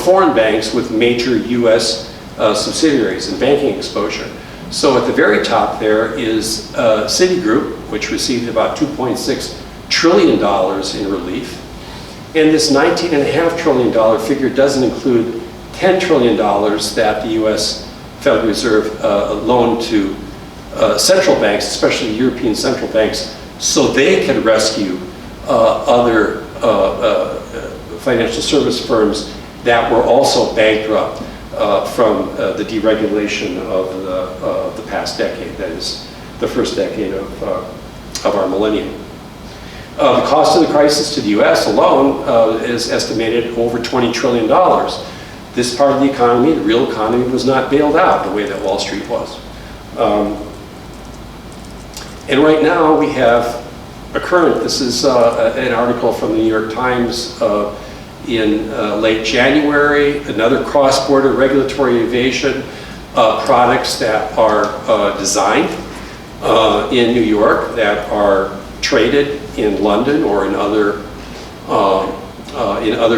foreign banks with major U.S. subsidiaries and banking exposure. So at the very top there is Citigroup, which received about $2.6 trillion in relief. And this $19.5 trillion figure doesn't include $10 trillion that the U.S. Federal Reserve loaned to central banks, especially European central banks, so they could rescue other financial service firms that were also bankrupt from the deregulation of the past decade, that is the first decade of our millennium. The cost of the crisis to the U.S. alone is estimated over $20 trillion. This part of the economy, the real economy, was not bailed out the way that Wall Street was. And right now we have a current, this is an article from the New York Times in late January, another cross-border regulatory evasion products that are designed in New York that are traded in London or in other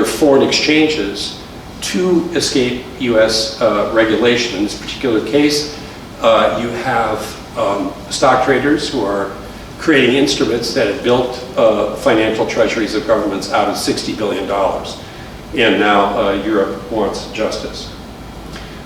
foreign exchanges to escape U.S. regulation. In this particular case, you have stock traders who are creating instruments that have built financial treasuries of governments out of $60 billion. And now Europe wants justice.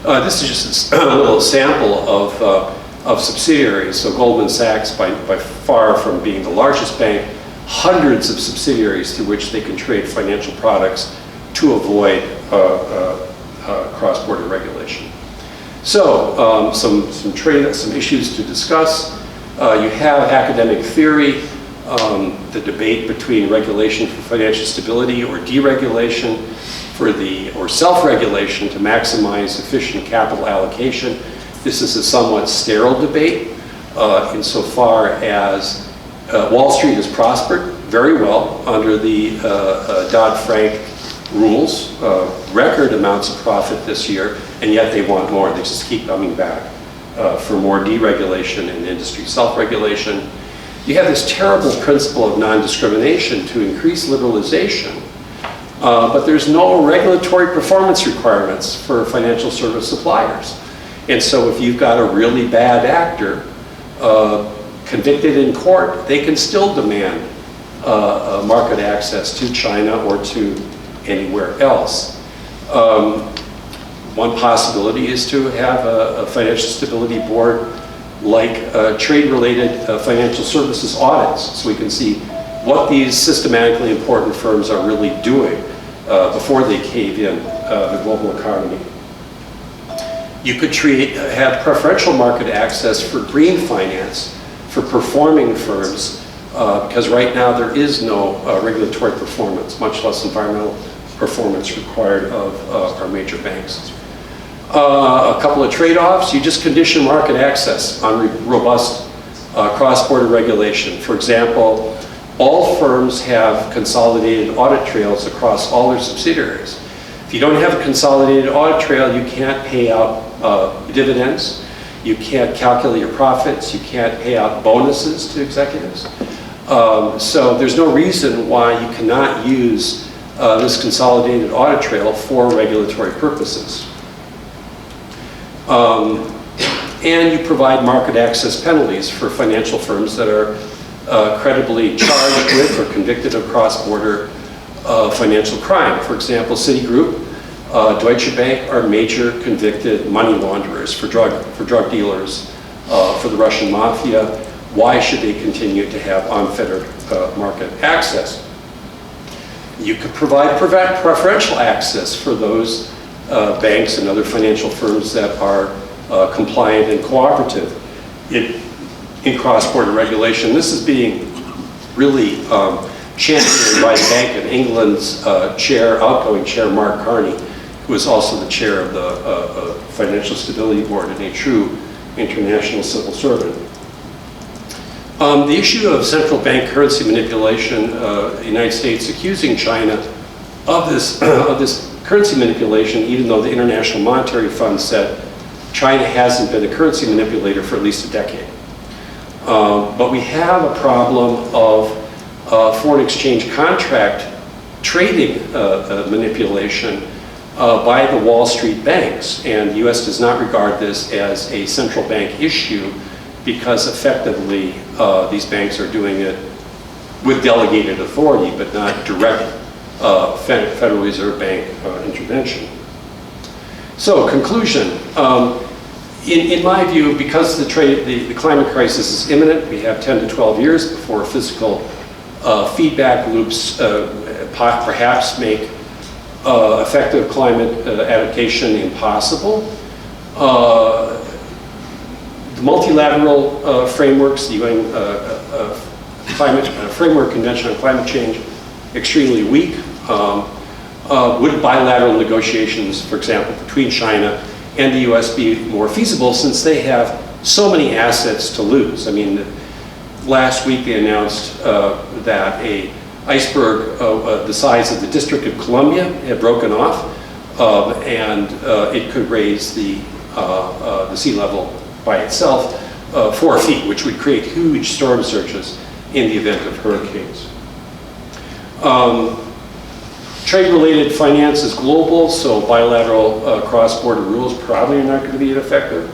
This is just a little sample of subsidiaries. So Goldman Sachs, by far from being the largest bank, hundreds of subsidiaries through which they can trade financial products to avoid cross-border regulation. So some issues to discuss. You have academic theory, the debate between regulation for financial stability or deregulation or self-regulation to maximize efficient capital allocation. This is a somewhat sterile debate insofar as Wall Street has prospered very well under the Dodd-Frank rules, record amounts of profit this year, and yet they want more. They just keep coming back for more deregulation and industry self-regulation. You have this terrible principle of non-discrimination to increase liberalization, but there's no regulatory performance requirements for financial service suppliers. And so if you've got a really bad actor convicted in court, they can still demand market access to China or to anywhere else. One possibility is to have a financial stability board like trade-related financial services audits, so we can see what these systematically important firms are really doing before they cave in the global economy. You could have preferential market access for green finance for performing firms, because right now there is no regulatory performance, much less environmental performance required of our major banks. A couple of trade-offs. You just condition market access on robust cross-border regulation. For example, all firms have consolidated audit trails across all their subsidiaries. If you don't have a consolidated audit trail, you can't pay out dividends, you can't calculate your profits, you can't pay out bonuses to executives. So there's no reason why you cannot use this consolidated audit trail for regulatory purposes. And you provide market access penalties for financial firms that are credibly charged with or convicted of cross-border financial crime. For example, Citigroup, Deutsche Bank are major convicted money launderers for drug dealers, for the Russian mafia. Why should they continue to have unfettered market access? You could provide preferential access for those banks and other financial firms that are compliant and cooperative in cross-border regulation. This is being really championed by Bank of England's outgoing chair, Mark Carney, who is also the chair of the Financial Stability Board and a true international civil servant. The issue of central bank currency manipulation, the United States accusing China of this currency manipulation, even though the International Monetary Fund said China hasn't been a currency manipulator for at least a decade. But we have a problem of foreign exchange contract trading manipulation by the Wall Street banks, and the U.S. does not regard this as a central bank issue because effectively these banks are doing it with delegated authority but not direct Federal Reserve Bank intervention. So, conclusion. In my view, because the climate crisis is imminent, we have 10 to 12 years before physical feedback loops perhaps make effective climate adaptation impossible. The multilateral frameworks, the UN Climate Framework Convention on Climate Change, extremely weak. Would bilateral negotiations, for example, between China and the US be more feasible since they have so many assets to lose? I mean, last week they announced that an iceberg the size of the District of Columbia had broken off, and it could raise the sea level by itself 4 feet, which would create huge storm surges in the event of hurricanes. Trade-related finance is global, so bilateral cross-border rules probably are not going to be effective.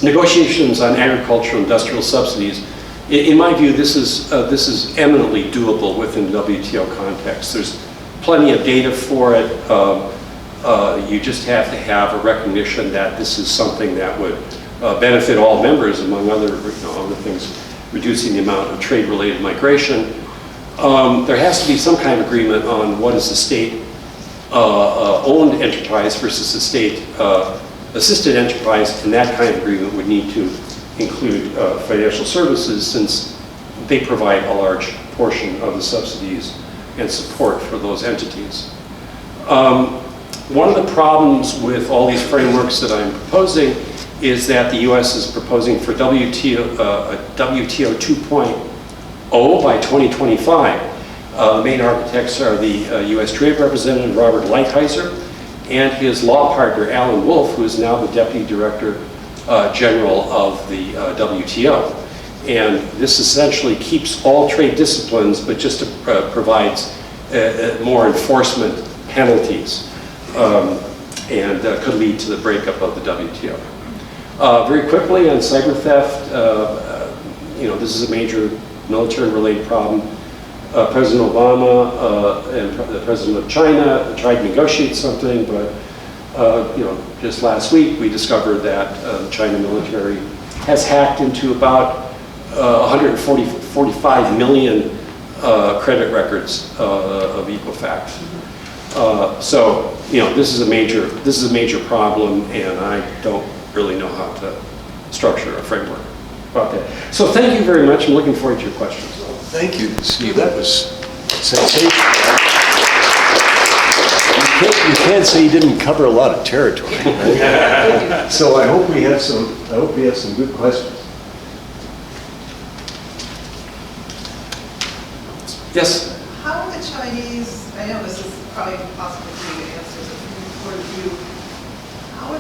Negotiations on agricultural industrial subsidies, in my view, this is eminently doable within the WTO context. There's plenty of data for it. You just have to have a recognition that this is something that would benefit all members, among other things, reducing the amount of trade-related migration. There has to be some kind of agreement on what is the state-owned enterprise versus the state-assisted enterprise, and that kind of agreement would need to include financial services since they provide a large portion of the subsidies and support for those entities. One of the problems with all these frameworks that I'm proposing is that the U.S. is proposing for WTO 2.0 by 2025. The main architects are the U.S. Trade Representative Robert Lighthizer and his law partner Alan Wolf, who is now the Deputy Director General of the WTO. And this essentially keeps all trade disciplines, but just provides more enforcement penalties, and could lead to the breakup of the WTO. Very quickly on cyber theft, this is a major military-related problem. President Obama and the President of China tried to negotiate something, but just last week we discovered that the China military has hacked into about 145 million credit records of Equifax. So this is a major problem, and I don't really know how to structure a framework about that. So thank you very much. I'm looking forward to your questions. Thank you, Steve. That was sensational. You can't say you didn't cover a lot of territory, right? So I hope we have some good questions. Yes. How are the Chinese, I know this is probably impossible for you to answer, but from your point of view, how are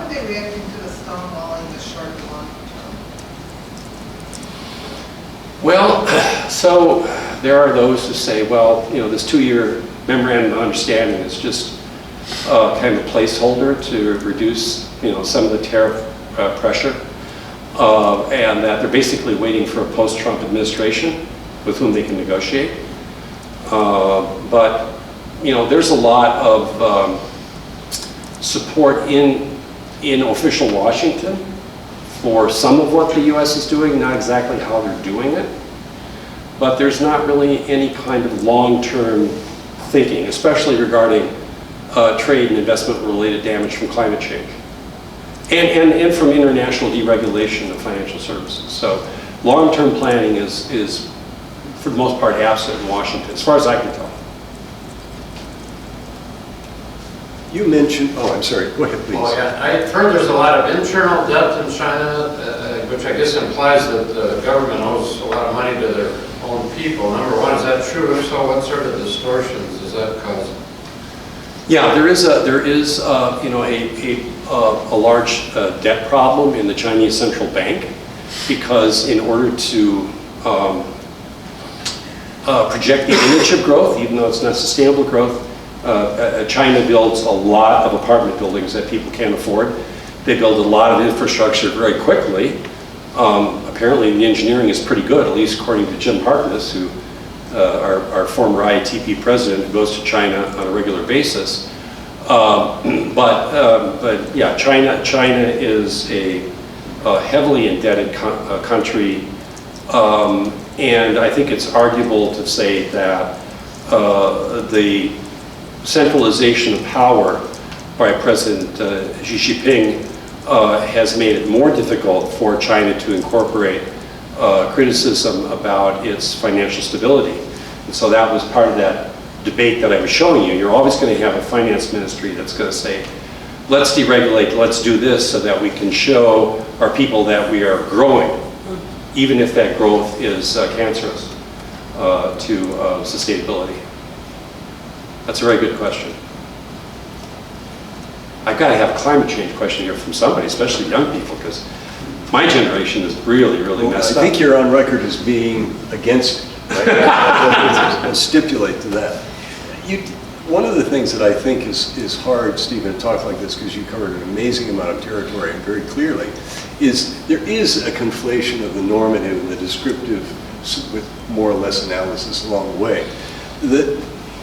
they reacting to the stonewalling, the short and long term? Well, so there are those who say, well, this 2-year Memorandum of Understanding is just kind of a placeholder to reduce, some of the tariff pressure, and that they're basically waiting for a post-Trump administration with whom they can negotiate. But, there's a lot of support in official Washington for some of what the U.S. is doing, not exactly how they're doing it. But there's not really any kind of long-term thinking, especially regarding trade and investment-related damage from climate change. And from international deregulation of financial services. So long-term planning is, for the most part, absent in Washington, as far as I can tell. You mentioned, oh, I'm sorry, go ahead, please. Oh, yeah. I've heard there's a lot of internal debt in China, which I guess implies that the government owes a lot of money to their own people. Number one, is that true? If so, what sort of distortions does that cause? Yeah, there is a large debt problem in the Chinese central bank, because in order to project the image of growth, even though it's not sustainable growth, China builds a lot of apartment buildings that people can't afford. They build a lot of infrastructure very quickly. Apparently the engineering is pretty good, at least according to Jim Harkness, who our former IATP president, who goes to China on a regular basis. But yeah, China is a heavily indebted country, and I think it's arguable to say that the centralization of power by President Xi Jinping has made it more difficult for China to incorporate criticism about its financial stability. And so that was part of that debate that I was showing you. You're always going to have a finance ministry that's going to say, let's deregulate, let's do this so that we can show our people that we are growing, even if that growth is cancerous to sustainability. That's a very good question. I've got to have a climate change question here from somebody, especially young people, because my generation is really, really messed up. I think you're on record as being against it. Right? I'll stipulate to that. One of the things that I think is hard, Stephen, to talk like this, because you covered an amazing amount of territory and very clearly, is there is a conflation of the normative and the descriptive with more or less analysis along the way.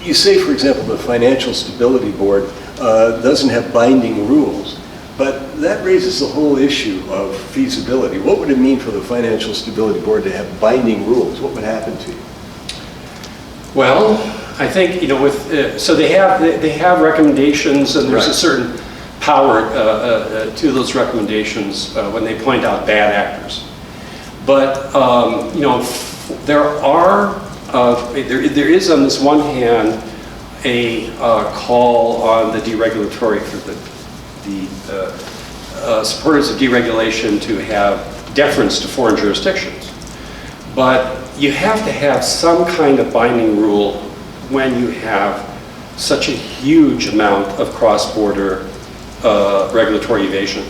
You say, for example, the Financial Stability Board doesn't have binding rules, but that raises the whole issue of feasibility. What would it mean for the Financial Stability Board to have binding rules? What would happen to you? Well, I think, so they have recommendations, and there's a certain power to those recommendations when they point out bad actors. But, there is on this one hand a call on the deregulatory, for the supporters of deregulation to have deference to foreign jurisdictions. But you have to have some kind of binding rule when you have such a huge amount of cross-border regulatory evasion.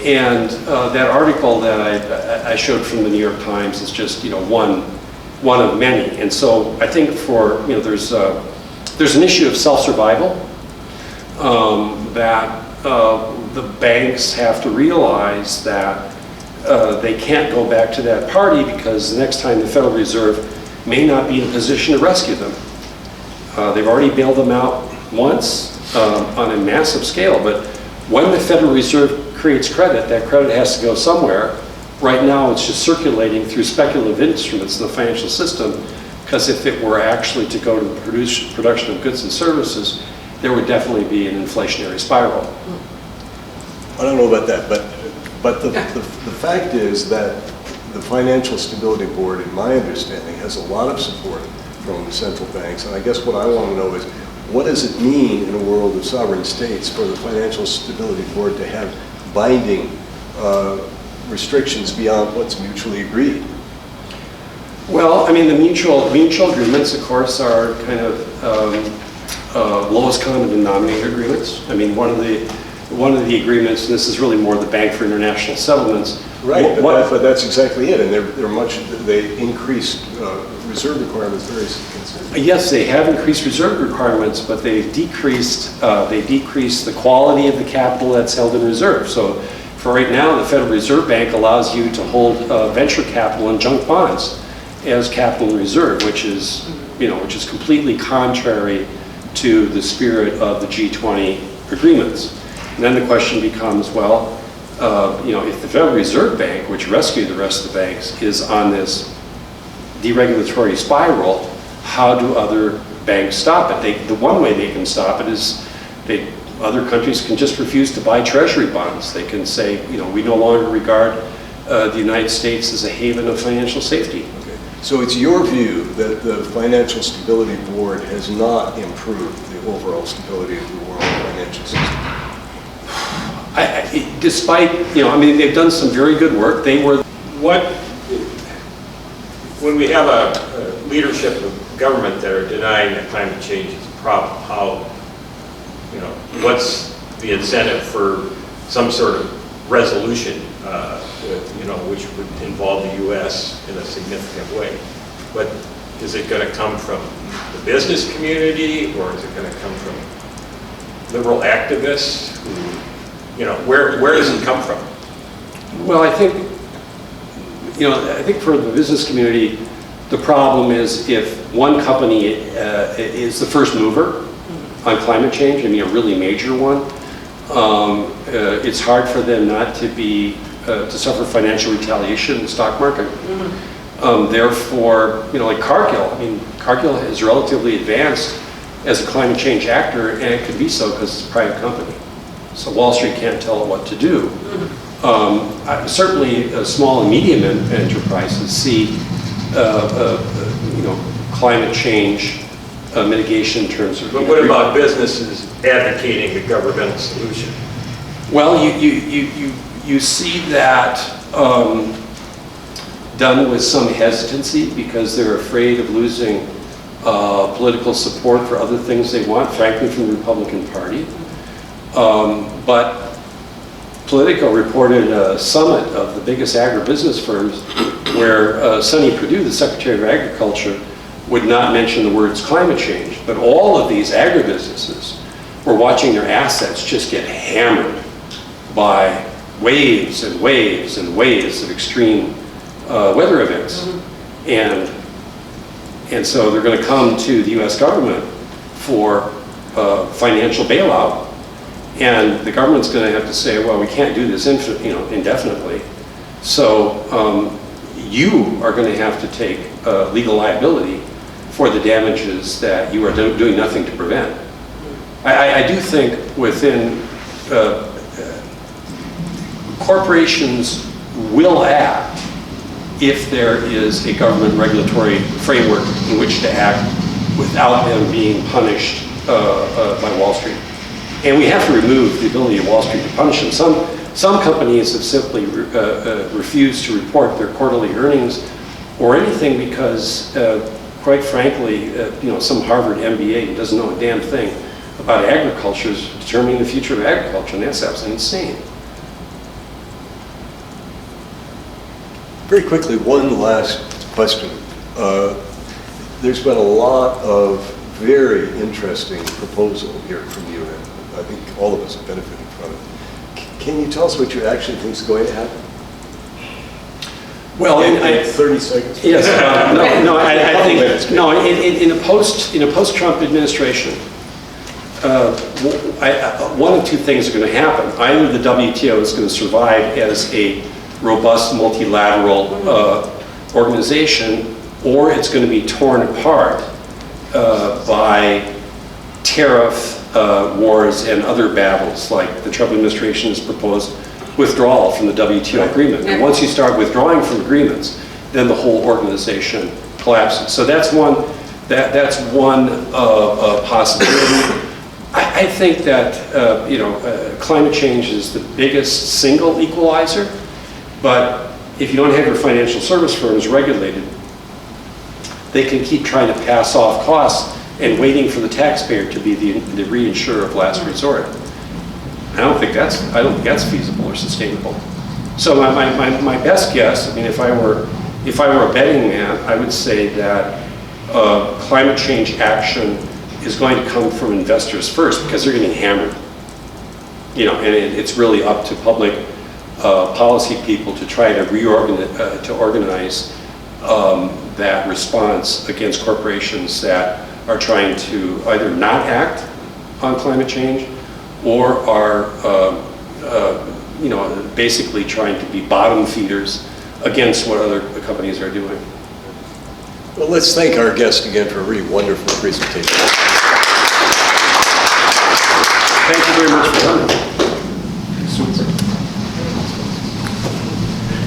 And that article that I showed from the New York Times is just one of many. And so I think there's an issue of self-survival that the banks have to realize that they can't go back to that party, because the next time the Federal Reserve may not be in a position to rescue them. They've already bailed them out once on a massive scale, but when the Federal Reserve creates credit, that credit has to go somewhere. Right now it's just circulating through speculative instruments in the financial system, because if it were actually to go to the production of goods and services, there would definitely be an inflationary spiral. I don't know about that, but the fact is that the Financial Stability Board, in my understanding, has a lot of support from the central banks. And I guess what I want to know is, what does it mean in a world of sovereign states for the Financial Stability Board to have binding restrictions beyond what's mutually agreed? Well, I mean, the mutual agreements, of course, are kind of lowest common denominator agreements. I mean, one of the agreements, and this is really more the Bank for International Settlements. Right, but that's exactly it, and they increased reserve requirements very considerably. Yes, they have increased reserve requirements, but they've decreased the quality of the capital that's held in reserve. So, for right now, the Federal Reserve Bank allows you to hold venture capital and junk bonds as capital in reserve, which is which is completely contrary to the spirit of the G20 agreements. And then the question becomes, well, if the Federal Reserve Bank, which rescued the rest of the banks, is on this deregulatory spiral, how do other banks stop it? The one way they can stop it is other countries can just refuse to buy treasury bonds. They can say, we no longer regard the United States as a haven of financial safety. Okay. So it's your view that the Financial Stability Board has not improved the overall stability of the world financial system? Despite, they've done some very good work. When we have a leadership of government that are denying that climate change is a problem, what's the incentive for some sort of resolution, which would involve the U.S. in a significant way? But is it going to come from the business community, or is it going to come from liberal activists? Where does it come from? Well, I think for the business community, the problem is if one company is the first mover on climate change, a really major one, it's hard for them not to suffer financial retaliation in the stock market. Therefore, like Cargill, Cargill is relatively advanced as a climate change actor, and it could be so because it's a private company. So Wall Street can't tell it what to do. Certainly, small and medium enterprises see, climate change mitigation in terms of. But what about businesses advocating the governmental solution? Well, you see that done with some hesitancy because they're afraid of losing political support for other things they want, frankly, from the Republican Party. But Politico reported a summit of the biggest agribusiness firms where Sonny Perdue, the Secretary of Agriculture, would not mention the words climate change. But all of these agribusinesses were watching their assets just get hammered by waves and waves and waves of extreme weather events. And so they're going to come to the U.S. government for financial bailout. And the government's going to have to say, well, we can't do this indefinitely. So you are going to have to take legal liability for the damages that you are doing nothing to prevent. I do think within corporations will act if there is a government regulatory framework in which to act without them being punished by Wall Street. And we have to remove the ability of Wall Street to punish them. Some companies have simply refused to report their quarterly earnings or anything because, quite frankly, some Harvard MBA who doesn't know a damn thing about agriculture is determining the future of agriculture, and that's absolutely insane. Very quickly, one last question. There's been a lot of very interesting proposal here from you, and I think all of us have benefited from it. Can you tell us what you actually think is going to happen? Well, in 30 seconds. Yes. I think in a post-Trump administration, one of two things are going to happen. Either the WTO is going to survive as a robust multilateral organization, or it's going to be torn apart by tariff wars and other battles, like the Trump administration has proposed withdrawal from the WTO agreement. And once you start withdrawing from agreements, then the whole organization collapses. So that's one possibility. I think that climate change is the biggest single equalizer, but if you don't have your financial service firms regulated, they can keep trying to pass off costs and waiting for the taxpayer to be the reinsurer of last resort. I don't think that's feasible or sustainable. So my best guess, if I were a betting man, I would say that climate change action is going to come from investors first because they're getting hammered. And it's really up to public policy people to try to organize that response against corporations that are trying to either not act on climate change or are, basically trying to be bottom feeders against what other companies are doing. Well, let's thank our guest again for a really wonderful presentation. Thank you very much for coming.